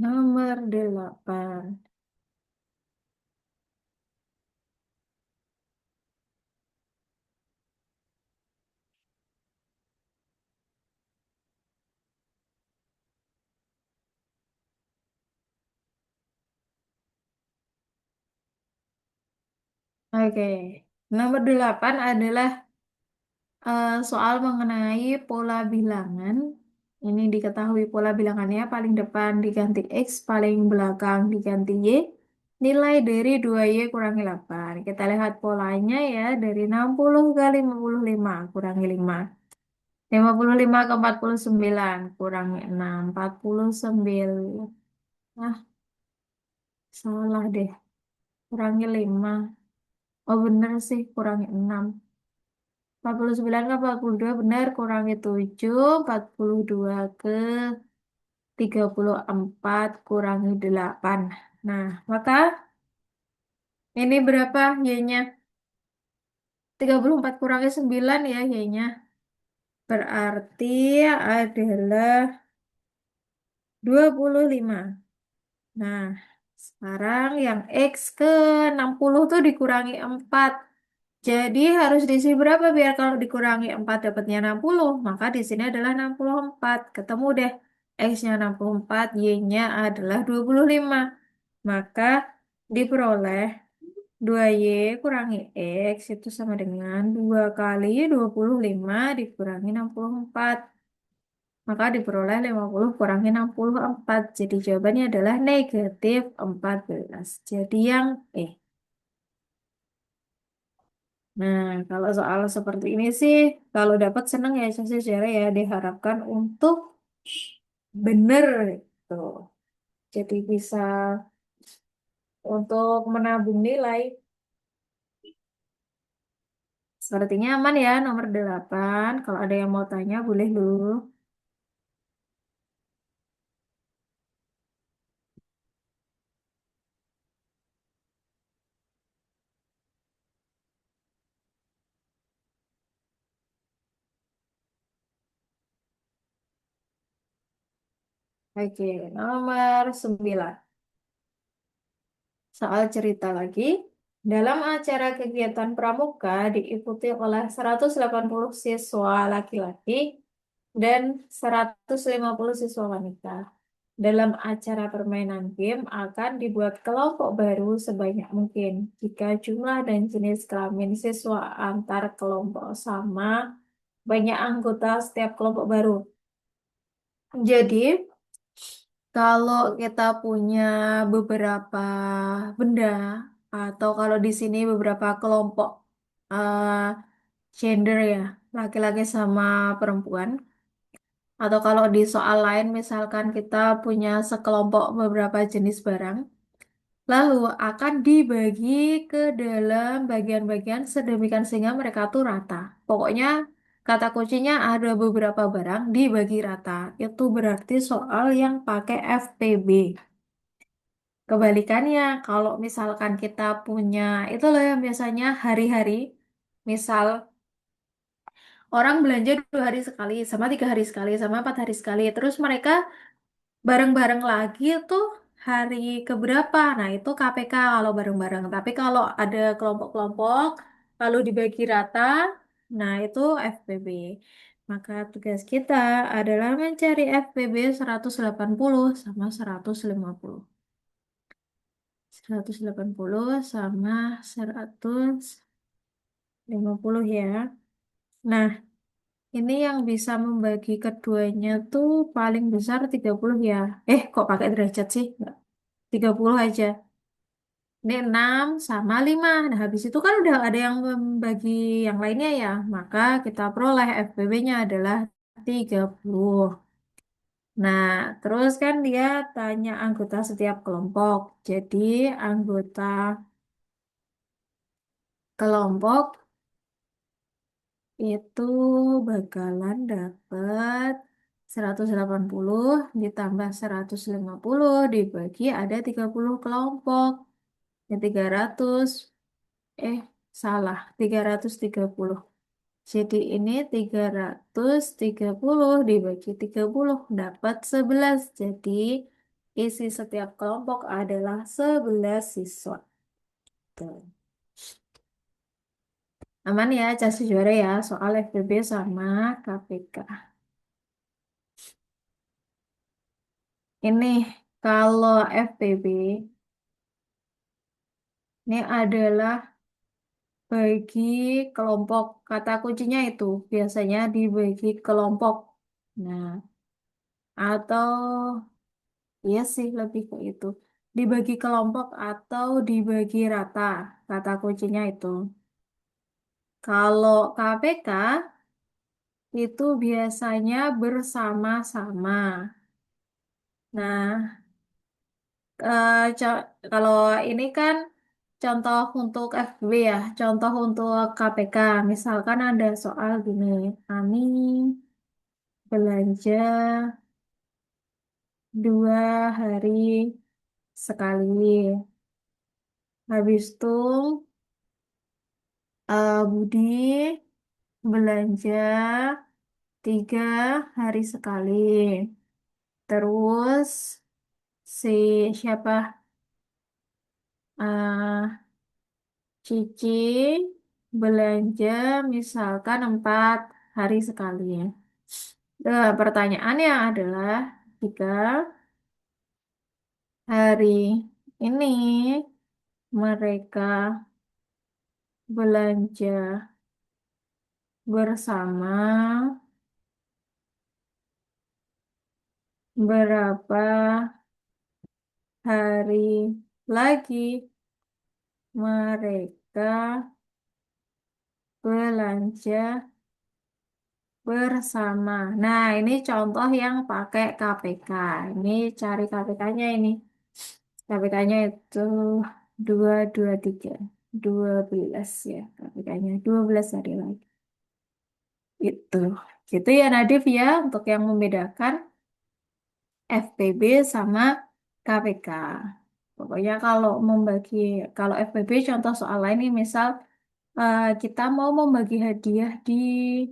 Nomor 8. Oke. Nomor 8 adalah soal mengenai pola bilangan. Ini diketahui pola bilangannya paling depan diganti X, paling belakang diganti Y. Nilai dari 2Y kurangi 8. Kita lihat polanya ya, dari 60 kali 55 kurangi 5. 55 ke 49 kurangi 6. 49. Ah, salah deh. Kurangi 5. Oh bener sih, kurangi 6. 49 ke 42 benar, kurangi 7. 42 ke 34 kurangi 8. Nah, maka ini berapa Y-nya? 34 kurangi 9 ya Y-nya. Berarti adalah 25. Nah, sekarang yang X ke 60 tuh dikurangi 4. Jadi harus diisi berapa biar kalau dikurangi 4 dapatnya 60. Maka di sini adalah 64. Ketemu deh. X-nya 64, Y-nya adalah 25. Maka diperoleh 2Y kurangi X itu sama dengan 2 kali 25 dikurangi 64. Maka diperoleh 50 kurangi 64. Jadi jawabannya adalah negatif 14. Jadi yang E. Nah, kalau soal seperti ini sih, kalau dapat seneng ya sejarah ya diharapkan untuk bener gitu. Jadi bisa untuk menabung nilai. Sepertinya aman ya nomor 8. Kalau ada yang mau tanya boleh dulu. Oke, nomor 9. Soal cerita lagi. Dalam acara kegiatan pramuka diikuti oleh 180 siswa laki-laki dan 150 siswa wanita. Dalam acara permainan game akan dibuat kelompok baru sebanyak mungkin. Jika jumlah dan jenis kelamin siswa antar kelompok sama, banyak anggota setiap kelompok baru. Jadi, kalau kita punya beberapa benda, atau kalau di sini beberapa kelompok eh, gender ya, laki-laki sama perempuan, atau kalau di soal lain misalkan kita punya sekelompok beberapa jenis barang, lalu akan dibagi ke dalam bagian-bagian sedemikian sehingga mereka tuh rata. Pokoknya kata kuncinya ada beberapa barang dibagi rata. Itu berarti soal yang pakai FPB. Kebalikannya, kalau misalkan kita punya, itu loh yang biasanya hari-hari, misal orang belanja 2 hari sekali, sama 3 hari sekali, sama 4 hari sekali, terus mereka bareng-bareng lagi tuh hari keberapa? Nah, itu KPK kalau bareng-bareng. Tapi kalau ada kelompok-kelompok, lalu dibagi rata, nah itu FPB. Maka tugas kita adalah mencari FPB 180 sama 150. 180 sama 150 ya. Nah, ini yang bisa membagi keduanya tuh paling besar 30 ya. Kok pakai derajat sih? Nggak, 30 aja. Ini 6 sama 5. Nah, habis itu kan udah ada yang membagi yang lainnya ya. Maka kita peroleh FPB-nya adalah 30. Nah, terus kan dia tanya anggota setiap kelompok. Jadi anggota kelompok itu bakalan dapat 180 ditambah 150 dibagi ada 30 kelompok. Ya 300, eh salah, 330. Jadi ini 330 dibagi 30 dapat 11. Jadi isi setiap kelompok adalah 11 siswa. Tuh. Aman ya, jas juara ya, soal FBB sama KPK. Ini kalau FPB, ini adalah bagi kelompok. Kata kuncinya itu biasanya dibagi kelompok. Nah, atau iya sih lebih ke itu. Dibagi kelompok atau dibagi rata. Kata kuncinya itu. Kalau KPK itu biasanya bersama-sama. Nah, kalau ini kan contoh untuk FB ya, contoh untuk KPK. Misalkan ada soal gini, Ani belanja 2 hari sekali. Habis itu Budi belanja 3 hari sekali. Terus si siapa? eh Cici belanja misalkan 4 hari sekali. Pertanyaannya adalah jika hari ini mereka belanja bersama berapa hari lagi mereka belanja bersama. Nah, ini contoh yang pakai KPK. Ini cari KPK-nya ini. KPK-nya itu 223. 12 ya KPK-nya. 12 hari lagi. Itu. Gitu ya Nadif ya untuk yang membedakan FPB sama KPK. Pokoknya kalau FPB contoh soal lain nih, misal kita mau membagi hadiah di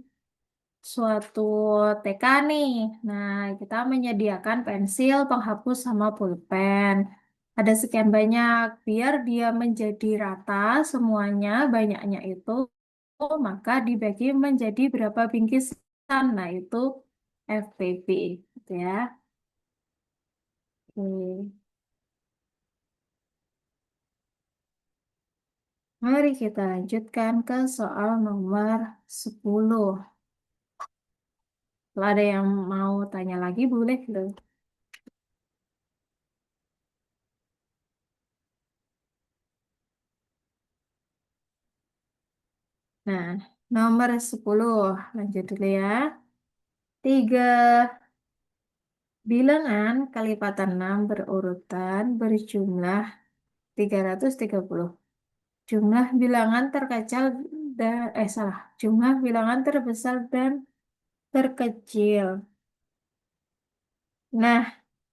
suatu TK nih. Nah, kita menyediakan pensil, penghapus, sama pulpen. Ada sekian banyak, biar dia menjadi rata semuanya, banyaknya itu, maka dibagi menjadi berapa bingkisan. Nah, itu FPB, gitu ya. Oke. Mari kita lanjutkan ke soal nomor 10. Kalau ada yang mau tanya lagi, boleh loh. Nah, nomor 10. Lanjut dulu ya. Tiga bilangan kelipatan 6 berurutan berjumlah 330. Jumlah bilangan terkecil dan salah. Jumlah bilangan terbesar dan terkecil. Nah,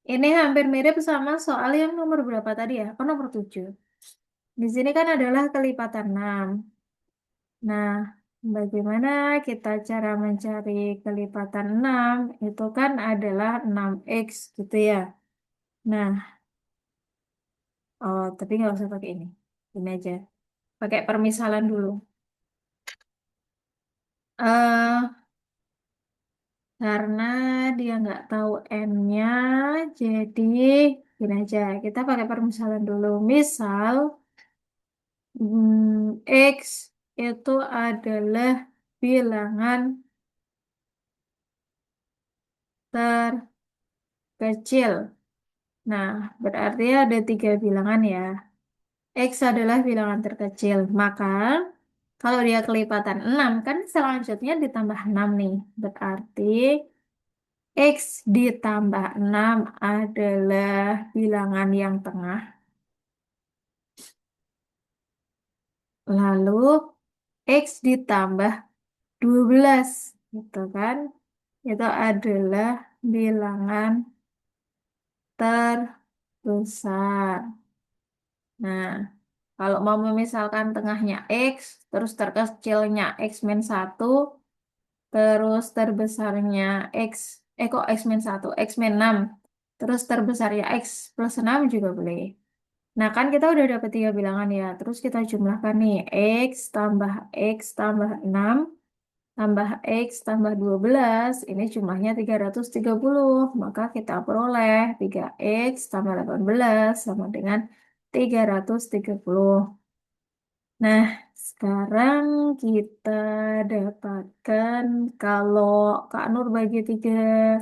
ini hampir mirip sama soal yang nomor berapa tadi ya? Kan nomor 7. Di sini kan adalah kelipatan 6. Nah, bagaimana kita cara mencari kelipatan 6? Itu kan adalah 6x gitu ya. Nah, oh, tapi nggak usah pakai ini. Ini aja. Pakai permisalan dulu. Karena dia nggak tahu n-nya, jadi gini aja. Kita pakai permisalan dulu. Misal, X itu adalah bilangan terkecil. Nah, berarti ada 3 bilangan ya. X adalah bilangan terkecil. Maka, kalau dia kelipatan 6, kan selanjutnya ditambah 6 nih. Berarti X ditambah 6 adalah bilangan yang tengah. Lalu X ditambah 12, gitu kan? Itu adalah bilangan terbesar. Nah, kalau mau memisalkan tengahnya X, terus terkecilnya X min 1, terus terbesarnya X, kok X min 1, X min 6, terus terbesarnya X plus 6 juga boleh. Nah, kan kita udah dapet tiga bilangan ya. Terus kita jumlahkan nih. X tambah 6 tambah X tambah 12. Ini jumlahnya 330. Maka kita peroleh 3X tambah 18 sama dengan 330. Nah, sekarang kita dapatkan kalau Kak Nur bagi tiga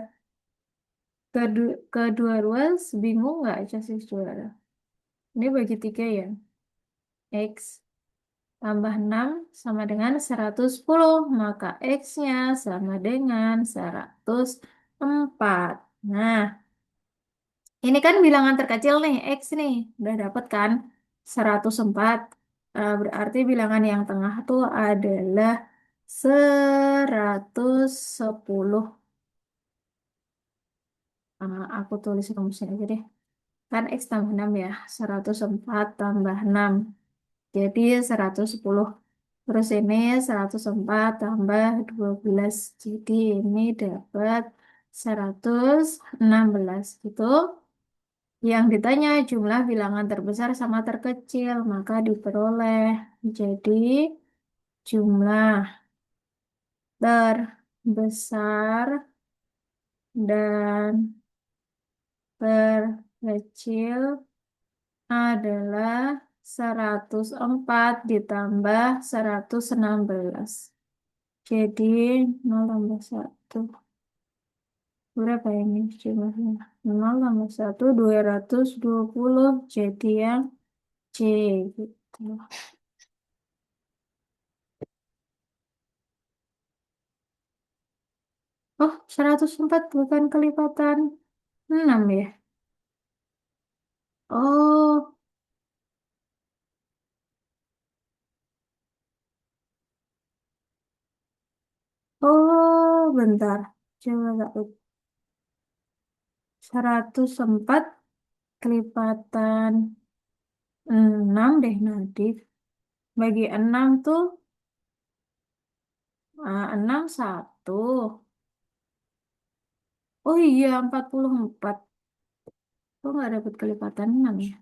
kedua-dua bingung nggak sih juara? Ini bagi tiga ya. X tambah 6 sama dengan 110. Maka X-nya sama dengan 104. Nah, ini kan bilangan terkecil nih, X nih. Udah dapet kan? 104. Berarti bilangan yang tengah tuh adalah 110. Aku tulis rumusnya aja deh. Kan X tambah 6 ya. 104 tambah 6. Jadi 110. Terus ini 104 tambah 12. Jadi ini dapat 116 gitu. Yang ditanya jumlah bilangan terbesar sama terkecil, maka diperoleh. Jadi jumlah terbesar dan terkecil adalah 104 ditambah 116. Jadi 0 tambah 1. Berapa ini jumlahnya? 0 tambah 1, 220. Jadi yang C gitu. Oh, 104 bukan kelipatan 6 ya? Oh, oh, bentar. Coba tak 104 kelipatan 6 deh nanti. Bagi 6 tuh 6 1. Oh iya, 44. Kok nggak dapat kelipatan 6 ya?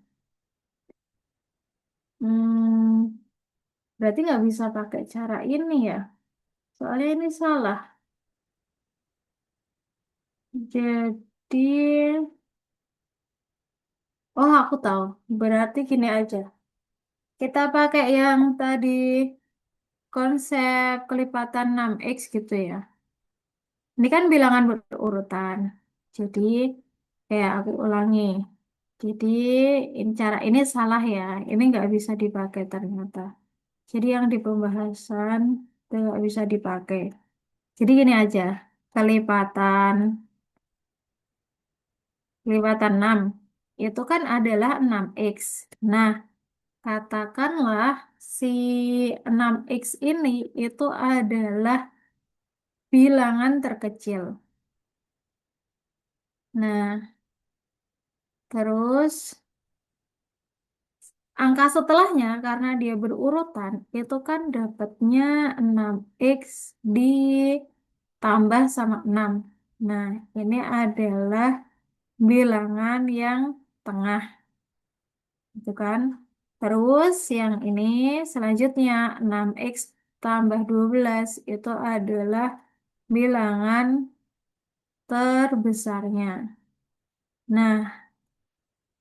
Hmm, berarti nggak bisa pakai cara ini ya. Soalnya ini salah. Jadi, oh aku tahu. Berarti gini aja. Kita pakai yang tadi konsep kelipatan 6x gitu ya. Ini kan bilangan berurutan. Jadi, kayak aku ulangi. Jadi, cara ini salah ya. Ini nggak bisa dipakai ternyata. Jadi, yang di pembahasan itu nggak bisa dipakai. Jadi, gini aja. Kelipatan, kelipatan 6 itu kan adalah 6x. Nah, katakanlah si 6x ini itu adalah bilangan terkecil. Nah, terus angka setelahnya karena dia berurutan itu kan dapatnya 6x ditambah sama 6. Nah, ini adalah bilangan yang tengah, gitu kan? Terus yang ini selanjutnya 6x tambah 12 itu adalah bilangan terbesarnya. Nah,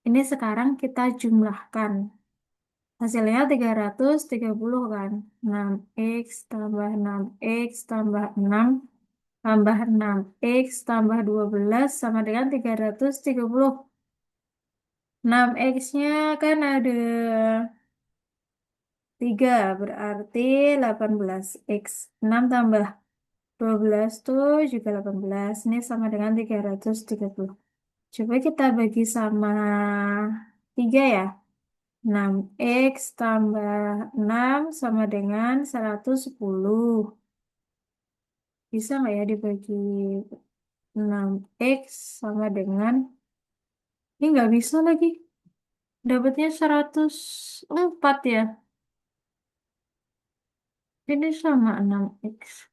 ini sekarang kita jumlahkan. Hasilnya 330 kan. 6x tambah 6x tambah 6 tambah 6x tambah 12 sama dengan 330. 6x-nya kan ada 3 berarti 18x. 6 tambah 12 tuh juga 18. Ini sama dengan 330. Coba kita bagi sama 3 ya. 6x tambah 6 sama dengan 110. Bisa nggak ya dibagi 6x sama dengan... Ini nggak bisa lagi. Dapatnya 104 ya. Ini sama 6x.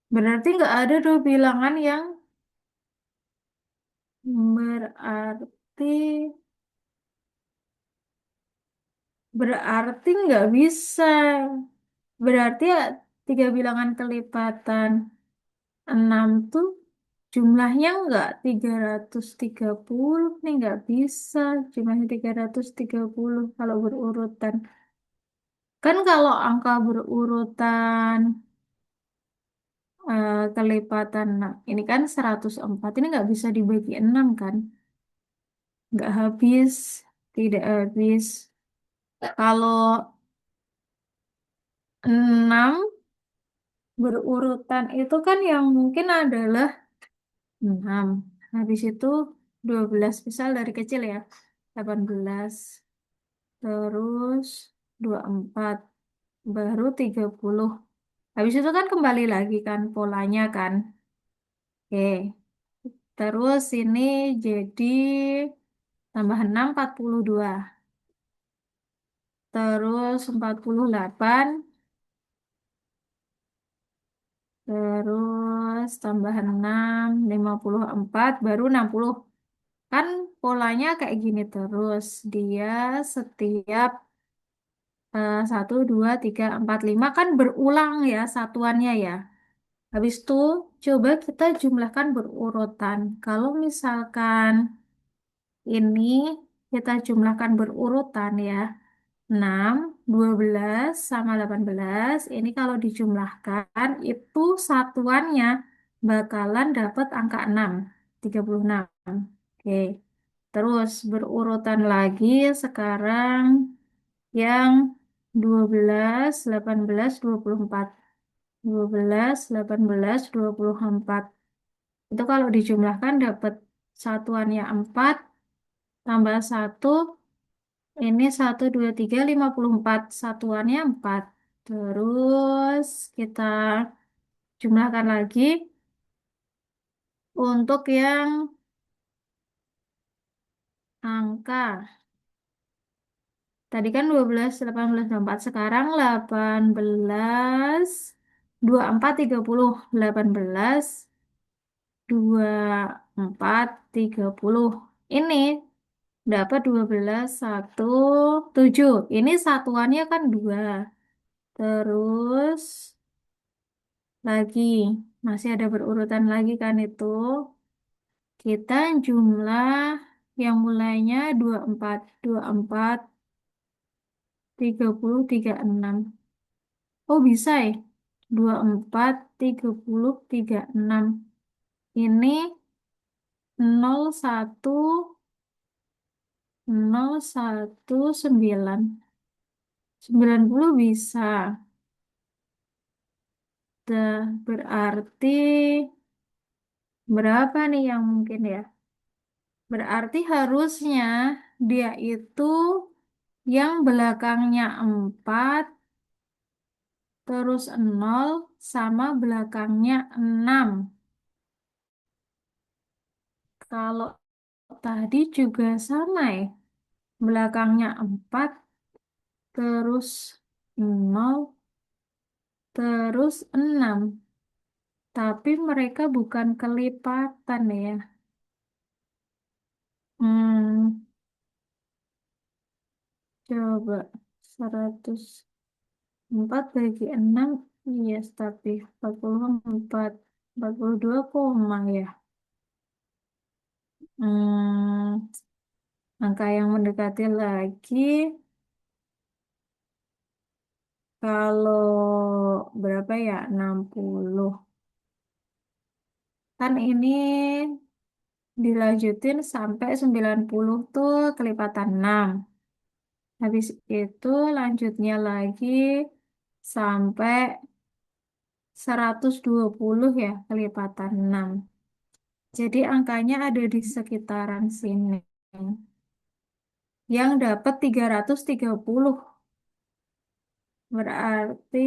Berarti nggak ada dua bilangan yang berarti berarti nggak bisa. Berarti ya tiga bilangan kelipatan 6 tuh jumlahnya nggak 330 nih nggak bisa. Jumlahnya 330 kalau berurutan. Kan kalau angka berurutan kelipatan 6 ini kan 104 ini nggak bisa dibagi 6 kan? Nggak habis, tidak habis. Kalau 6 berurutan itu kan yang mungkin adalah 6. Habis itu 12 misal dari kecil ya. 18. Terus 24. Baru 30. Habis itu kan kembali lagi kan polanya kan. Oke. Terus ini jadi tambah 6 42. Terus 48. Terus tambah 6 54 baru 60. Kan polanya kayak gini terus. Dia setiap 1, 2, 3, 4, 5 kan berulang ya satuannya ya. Habis itu coba kita jumlahkan berurutan. Kalau misalkan ini kita jumlahkan berurutan ya. 6, 12 sama 18. Ini kalau dijumlahkan itu satuannya bakalan dapat angka 6, 36. Oke. Terus berurutan lagi sekarang yang 12, 18, 24. 12, 18, 24. Itu kalau dijumlahkan dapat satuannya 4 tambah 1. Ini 1, 2, 3, 54. Satuannya 4. Terus kita jumlahkan lagi untuk yang angka. Tadi kan 12, 18, 24. Sekarang 18, 24, 30. 18, 24, 30. Ini dapat 12, 1, 7. Ini satuannya kan 2. Terus lagi, masih ada berurutan lagi kan itu. Kita jumlah yang mulainya 24, 24, 30, 36. Oh bisa ya? 24, 30, 36. Ini 01, 019. 90 bisa. Berarti berapa nih yang mungkin ya? Berarti harusnya dia itu yang belakangnya 4 terus 0 sama belakangnya 6. Kalau tadi juga sama ya. Belakangnya 4 terus 0 terus 6. Tapi mereka bukan kelipatan ya. Hmm, coba 104 bagi 6, yes, tapi 44, 42 koma ya. Hmm, angka yang mendekati lagi, kalau berapa ya? 60. Kan ini dilanjutin sampai 90 tuh kelipatan 6. Habis itu lanjutnya lagi sampai 120 ya, kelipatan 6. Jadi angkanya ada di sekitaran sini. Yang dapat 330. Berarti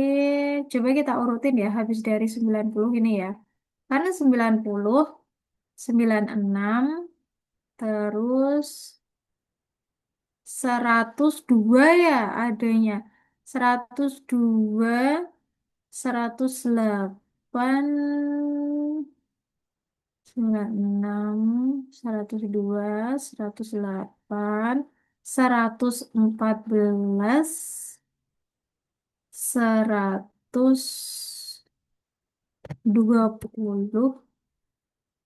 coba kita urutin ya habis dari 90 ini ya. Karena 90, 96, terus 102 ya adanya. 102, 108, 96, 102, 108, 114, 120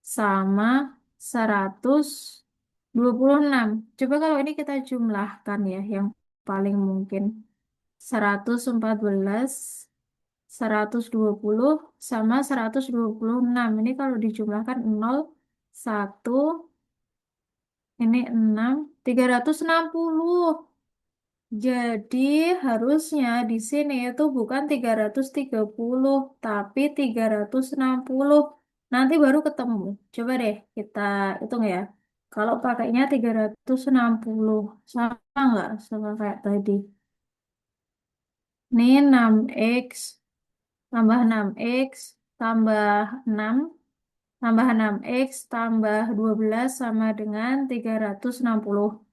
sama 126. Coba kalau ini kita jumlahkan ya, yang paling mungkin 114, 120 sama 126. Ini kalau dijumlahkan 0, 1, ini 6, 360. Jadi harusnya di sini itu bukan 330 tapi 360. Nanti baru ketemu. Coba deh kita hitung ya. Kalau pakainya 360 sama nggak sama kayak tadi? Ini 6x tambah 6x tambah 6 tambah 6x tambah 12 sama dengan 360.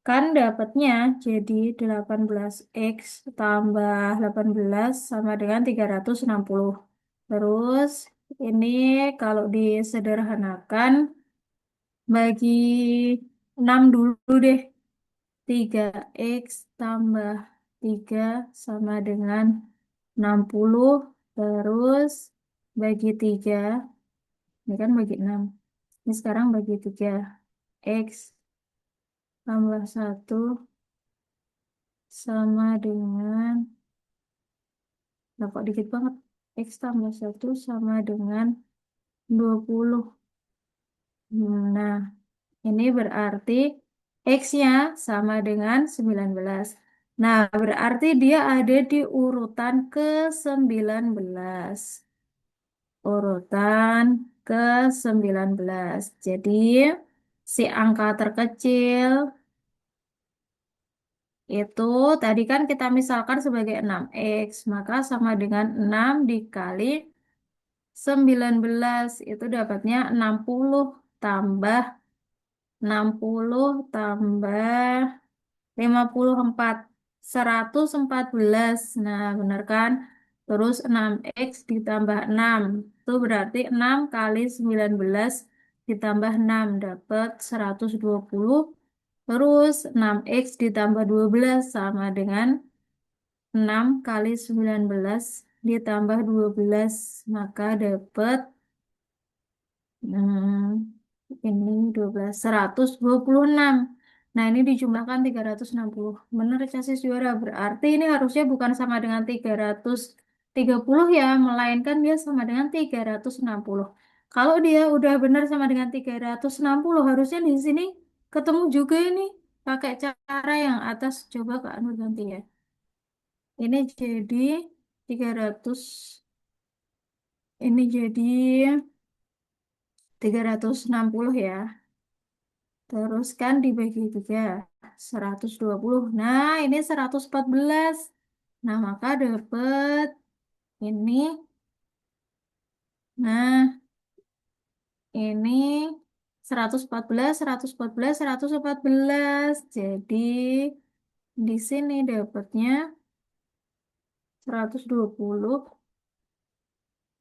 Kan dapatnya jadi 18x tambah 18 sama dengan 360. Terus ini kalau disederhanakan bagi 6 dulu deh. 3x tambah 3 sama dengan 60. Terus bagi 3. Ini kan bagi 6. Ini sekarang bagi 3. X tambah 1 sama dengan, nah kok dikit banget. X tambah 1 sama dengan 20. Nah, ini berarti X-nya sama dengan 19. Nah, berarti dia ada di urutan ke-19. Urutan ke-19. Jadi, si angka terkecil itu tadi kan kita misalkan sebagai 6x, maka sama dengan 6 dikali 19 itu dapatnya 60 tambah 60 tambah 54, 114. Nah, benar kan? Terus 6x ditambah 6 itu berarti 6 kali 19 ditambah 6 dapat 120. Terus 6x ditambah 12 sama dengan 6 kali 19 ditambah 12, maka dapat ini 12, 126. Nah, ini dijumlahkan 360. Benar, casis juara. Berarti ini harusnya bukan sama dengan 330 ya, melainkan dia sama dengan 360. Kalau dia udah benar sama dengan 360, harusnya di sini ketemu juga ini. Pakai cara yang atas. Coba Kak Anu ganti ya. Ini jadi 300. Ini jadi 360 ya. Terus kan dibagi 3, 120. Nah, ini 114. Nah, maka dapat ini. Nah, ini 114, 114, 114. Jadi di sini dapatnya 120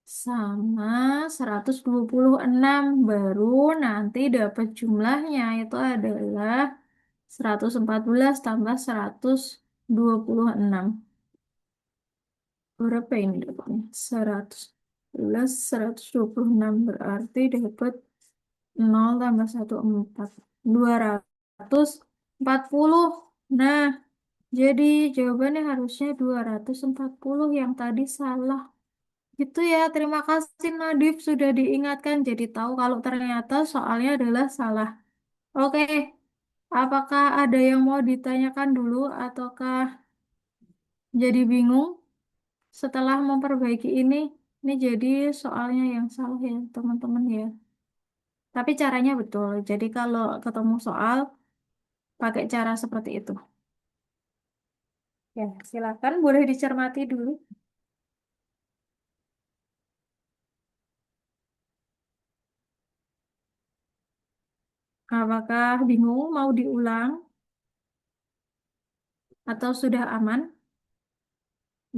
sama 126. Baru nanti dapat jumlahnya itu adalah 114 tambah 126. Berapa ini dapatnya? 114, 126 berarti dapat 0 tambah 1, 4. 240. Nah, jadi jawabannya harusnya 240, yang tadi salah. Gitu ya, terima kasih Nadif sudah diingatkan. Jadi tahu kalau ternyata soalnya adalah salah. Oke, apakah ada yang mau ditanyakan dulu ataukah jadi bingung setelah memperbaiki ini? Ini jadi soalnya yang salah ya, teman-teman ya. Tapi caranya betul. Jadi kalau ketemu soal, pakai cara seperti itu. Ya, silakan boleh dicermati dulu. Apakah bingung mau diulang atau sudah aman?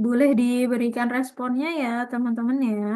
Boleh diberikan responnya ya, teman-teman ya.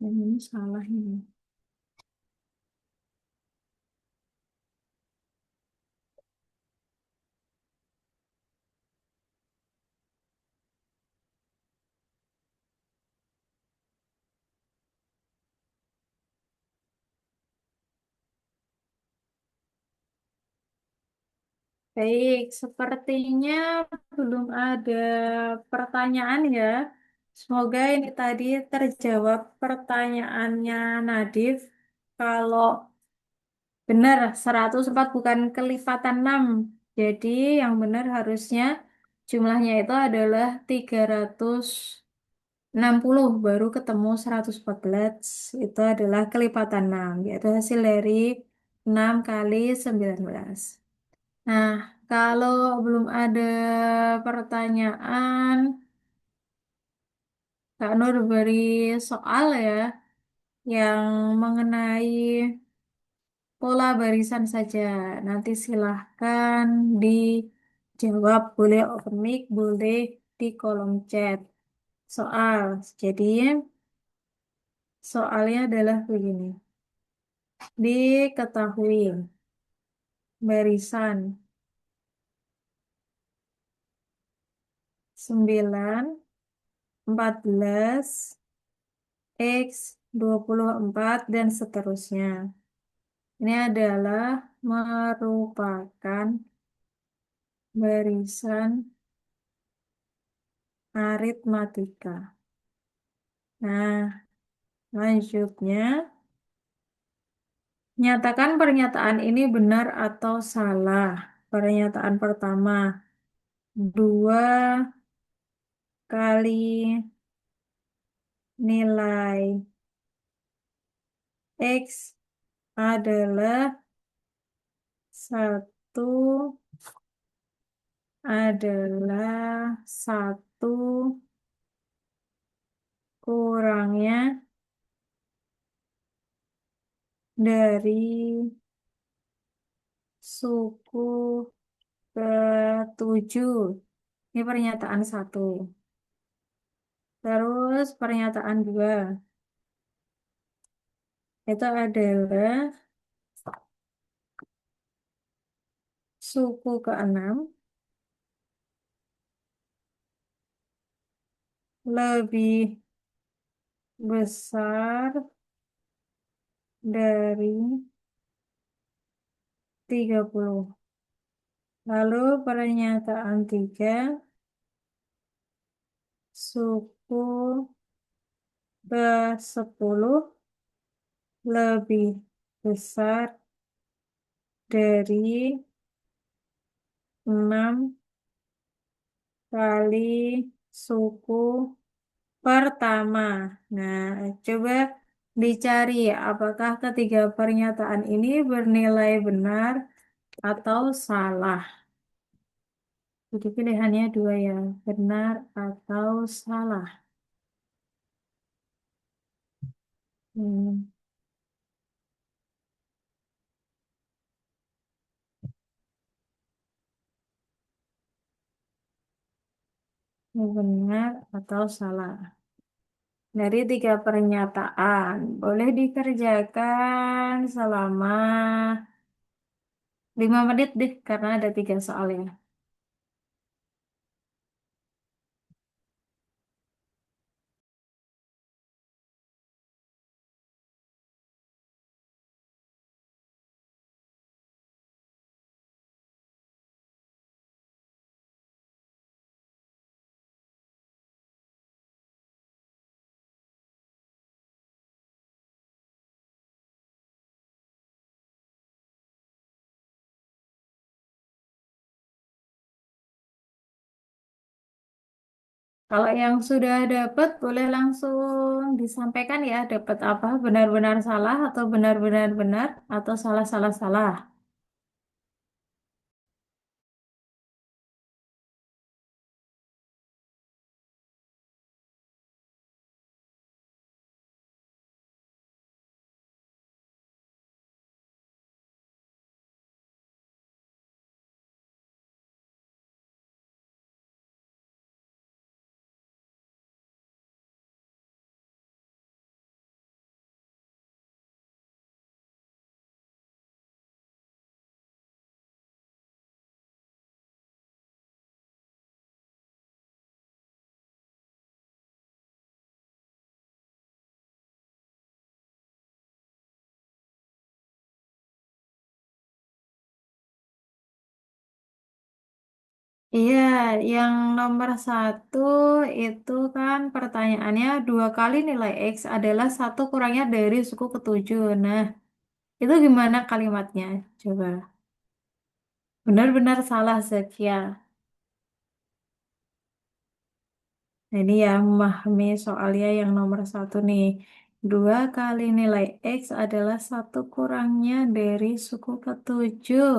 Ini salah ini. Baik, sepertinya belum ada pertanyaan ya. Semoga ini tadi terjawab pertanyaannya Nadif. Kalau benar 104 bukan kelipatan 6. Jadi yang benar harusnya jumlahnya itu adalah 360 baru ketemu 114. Itu adalah kelipatan 6, yaitu hasil dari 6 kali 19. Nah, kalau belum ada pertanyaan, Kak Nur beri soal ya yang mengenai pola barisan saja. Nanti silahkan dijawab, boleh open mic, boleh di kolom chat. Soal, jadi soalnya adalah begini. Diketahui barisan 9, 14, X, 24 dan seterusnya. Ini adalah merupakan barisan aritmatika. Nah, lanjutnya, nyatakan pernyataan ini benar atau salah. Pernyataan pertama, 2 kali nilai X adalah satu satu kurangnya dari suku ketujuh. Ini pernyataan satu. Terus pernyataan dua, itu adalah suku keenam lebih besar dari 30. Lalu pernyataan tiga, suku ke-10 lebih besar dari 6 kali suku pertama. Nah, coba dicari apakah ketiga pernyataan ini bernilai benar atau salah. Jadi pilihannya dua ya, benar atau salah. Hmm, benar atau salah. Dari tiga pernyataan, boleh dikerjakan selama 5 menit deh, karena ada 3 soal ya. Kalau yang sudah dapat boleh langsung disampaikan ya, dapat apa? Benar-benar salah atau benar-benar benar atau salah-salah-salah. Iya, yang nomor satu itu kan pertanyaannya dua kali nilai X adalah satu kurangnya dari suku ketujuh. Nah, itu gimana kalimatnya? Coba. Benar-benar salah, Zakia. Nah, ini ya, memahami soalnya yang nomor satu nih. Dua kali nilai X adalah satu kurangnya dari suku ketujuh.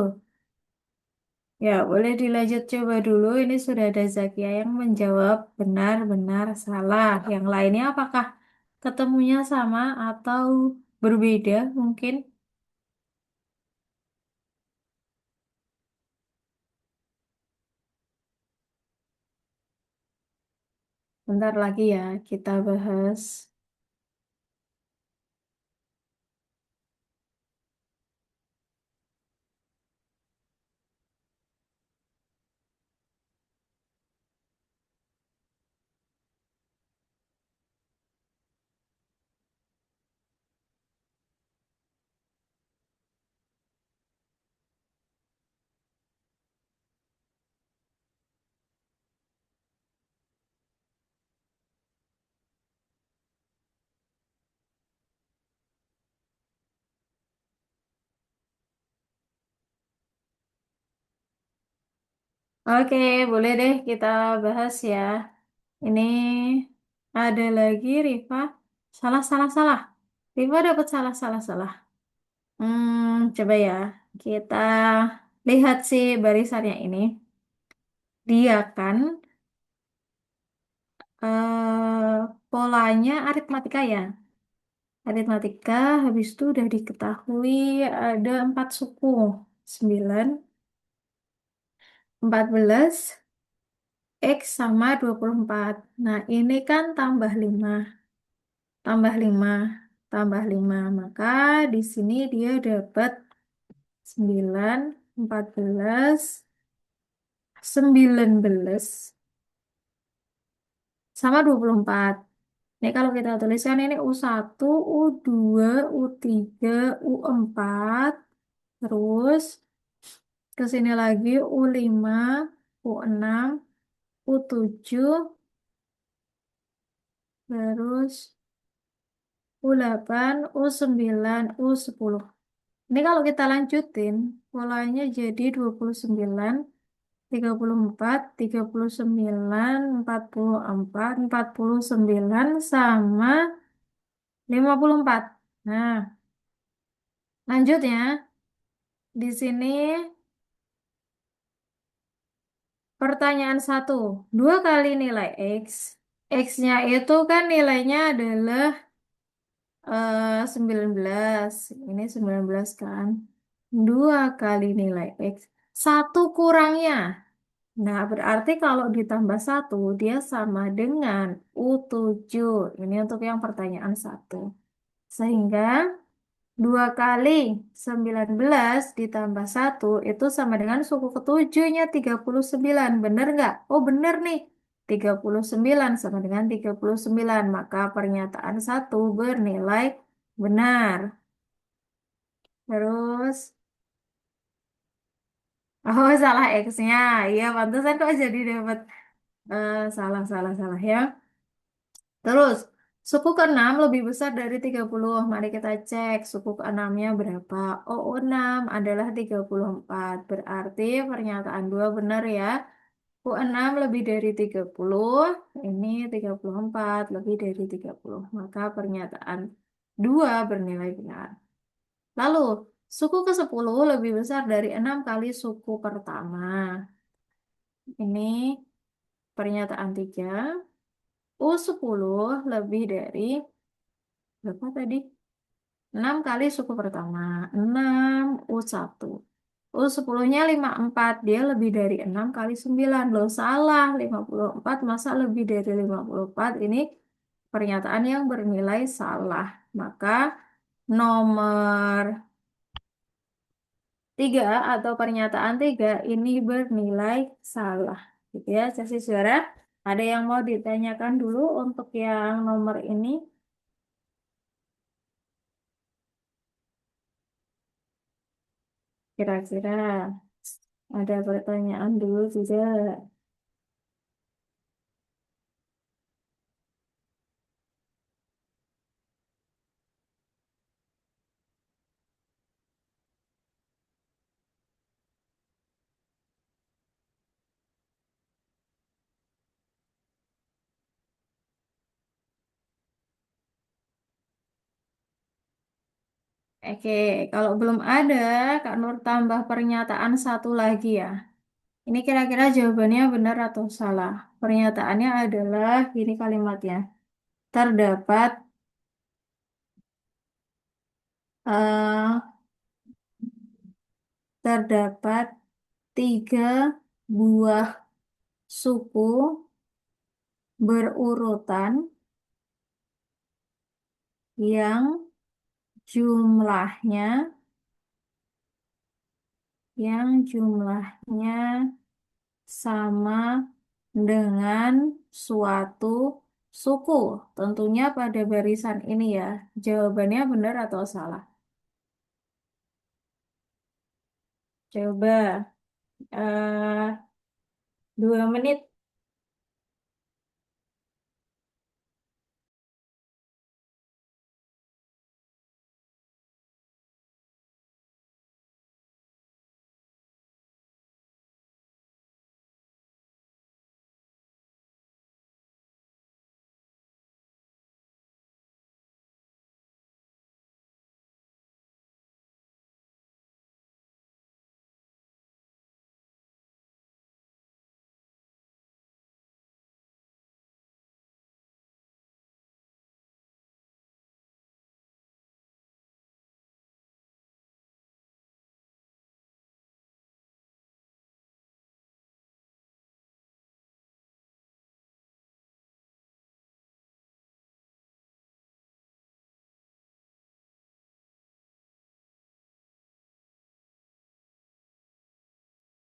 Ya, boleh dilanjut coba dulu. Ini sudah ada Zakia yang menjawab benar-benar salah. Yang lainnya apakah ketemunya sama atau berbeda mungkin? Bentar lagi ya, kita bahas. Oke, boleh deh kita bahas ya. Ini ada lagi Rifa. Salah, salah, salah. Rifa dapat salah, salah, salah. Coba ya. Kita lihat sih barisannya ini. Dia kan polanya aritmatika ya. Aritmatika habis itu udah diketahui ada 4 suku. 9, 14, X sama 24. Nah ini kan tambah 5, tambah 5, tambah 5. Maka di sini dia dapat 9, 14, 19 sama 24. Ini kalau kita tuliskan ini U1, U2, U3, U4, terus ke sini lagi U5, U6, U7, terus U8, U9, U10. Ini kalau kita lanjutin, polanya jadi 29, 34, 39, 44, 49, sama 54. Nah, lanjut ya. Di sini pertanyaan satu, dua kali nilai X. X-nya itu kan nilainya adalah 19. Ini 19 kan. Dua kali nilai X. Satu kurangnya. Nah, berarti kalau ditambah satu, dia sama dengan U7. Ini untuk yang pertanyaan satu. Sehingga 2 kali 19 ditambah satu itu sama dengan suku ketujuhnya 39. Bener nggak? Oh bener nih. 39 sama dengan 39. Maka pernyataan satu bernilai benar. Terus, oh salah X-nya. Iya, pantesan kok jadi dapat salah, salah, salah ya. Terus, suku keenam lebih besar dari 30. Mari kita cek suku keenamnya berapa. Oh, 6 adalah 34. Berarti pernyataan 2 benar ya. U6 lebih dari 30, ini 34 lebih dari 30. Maka pernyataan 2 bernilai benar. Lalu, suku ke-10 lebih besar dari 6 kali suku pertama. Ini pernyataan 3. U10 lebih dari berapa tadi? 6 kali suku pertama. 6 U1. U10-nya 54. Dia lebih dari 6 kali 9. Loh, salah. 54 masa lebih dari 54. Ini pernyataan yang bernilai salah. Maka nomor 3 atau pernyataan 3 ini bernilai salah. Gitu ya, sesi suara. Ada yang mau ditanyakan dulu untuk yang nomor ini? Kira-kira ada pertanyaan dulu tidak? Oke, kalau belum ada, Kak Nur tambah pernyataan satu lagi ya. Ini kira-kira jawabannya benar atau salah? Pernyataannya adalah ini kalimatnya. Terdapat eh, terdapat 3 buah suku berurutan yang jumlahnya jumlahnya sama dengan suatu suku. Tentunya pada barisan ini ya. Jawabannya benar atau salah? Coba 2 menit.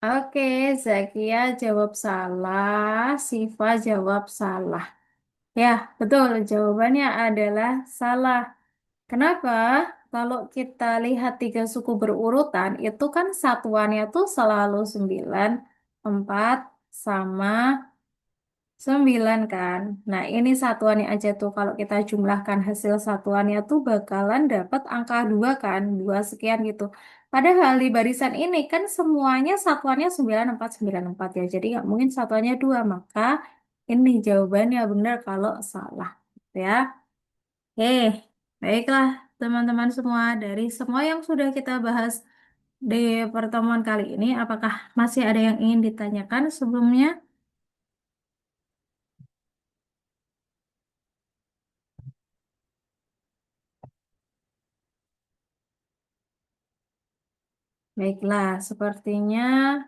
Oke, Zakia jawab salah, Siva jawab salah. Ya, betul. Jawabannya adalah salah. Kenapa? Kalau kita lihat 3 suku berurutan, itu kan satuannya tuh selalu 9, 4, sama 9 kan. Nah, ini satuannya aja tuh. Kalau kita jumlahkan hasil satuannya tuh bakalan dapat angka 2 kan. 2 sekian gitu. Padahal di barisan ini kan semuanya satuannya 9494 ya. Jadi nggak mungkin satuannya 2. Maka ini jawabannya benar kalau salah. Ya. Baiklah teman-teman semua. Dari semua yang sudah kita bahas di pertemuan kali ini, apakah masih ada yang ingin ditanyakan sebelumnya? Baiklah, sepertinya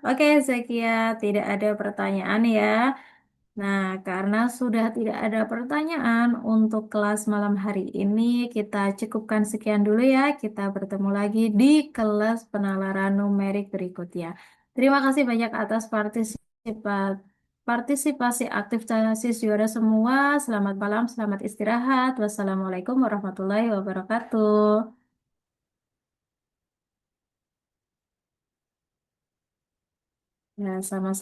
oke Zakia, tidak ada pertanyaan ya. Nah, karena sudah tidak ada pertanyaan untuk kelas malam hari ini, kita cukupkan sekian dulu ya. Kita bertemu lagi di kelas penalaran numerik berikutnya. Terima kasih banyak atas partisipasi aktif sis juara semua. Selamat malam, selamat istirahat. Wassalamualaikum warahmatullahi wabarakatuh. Ya, sama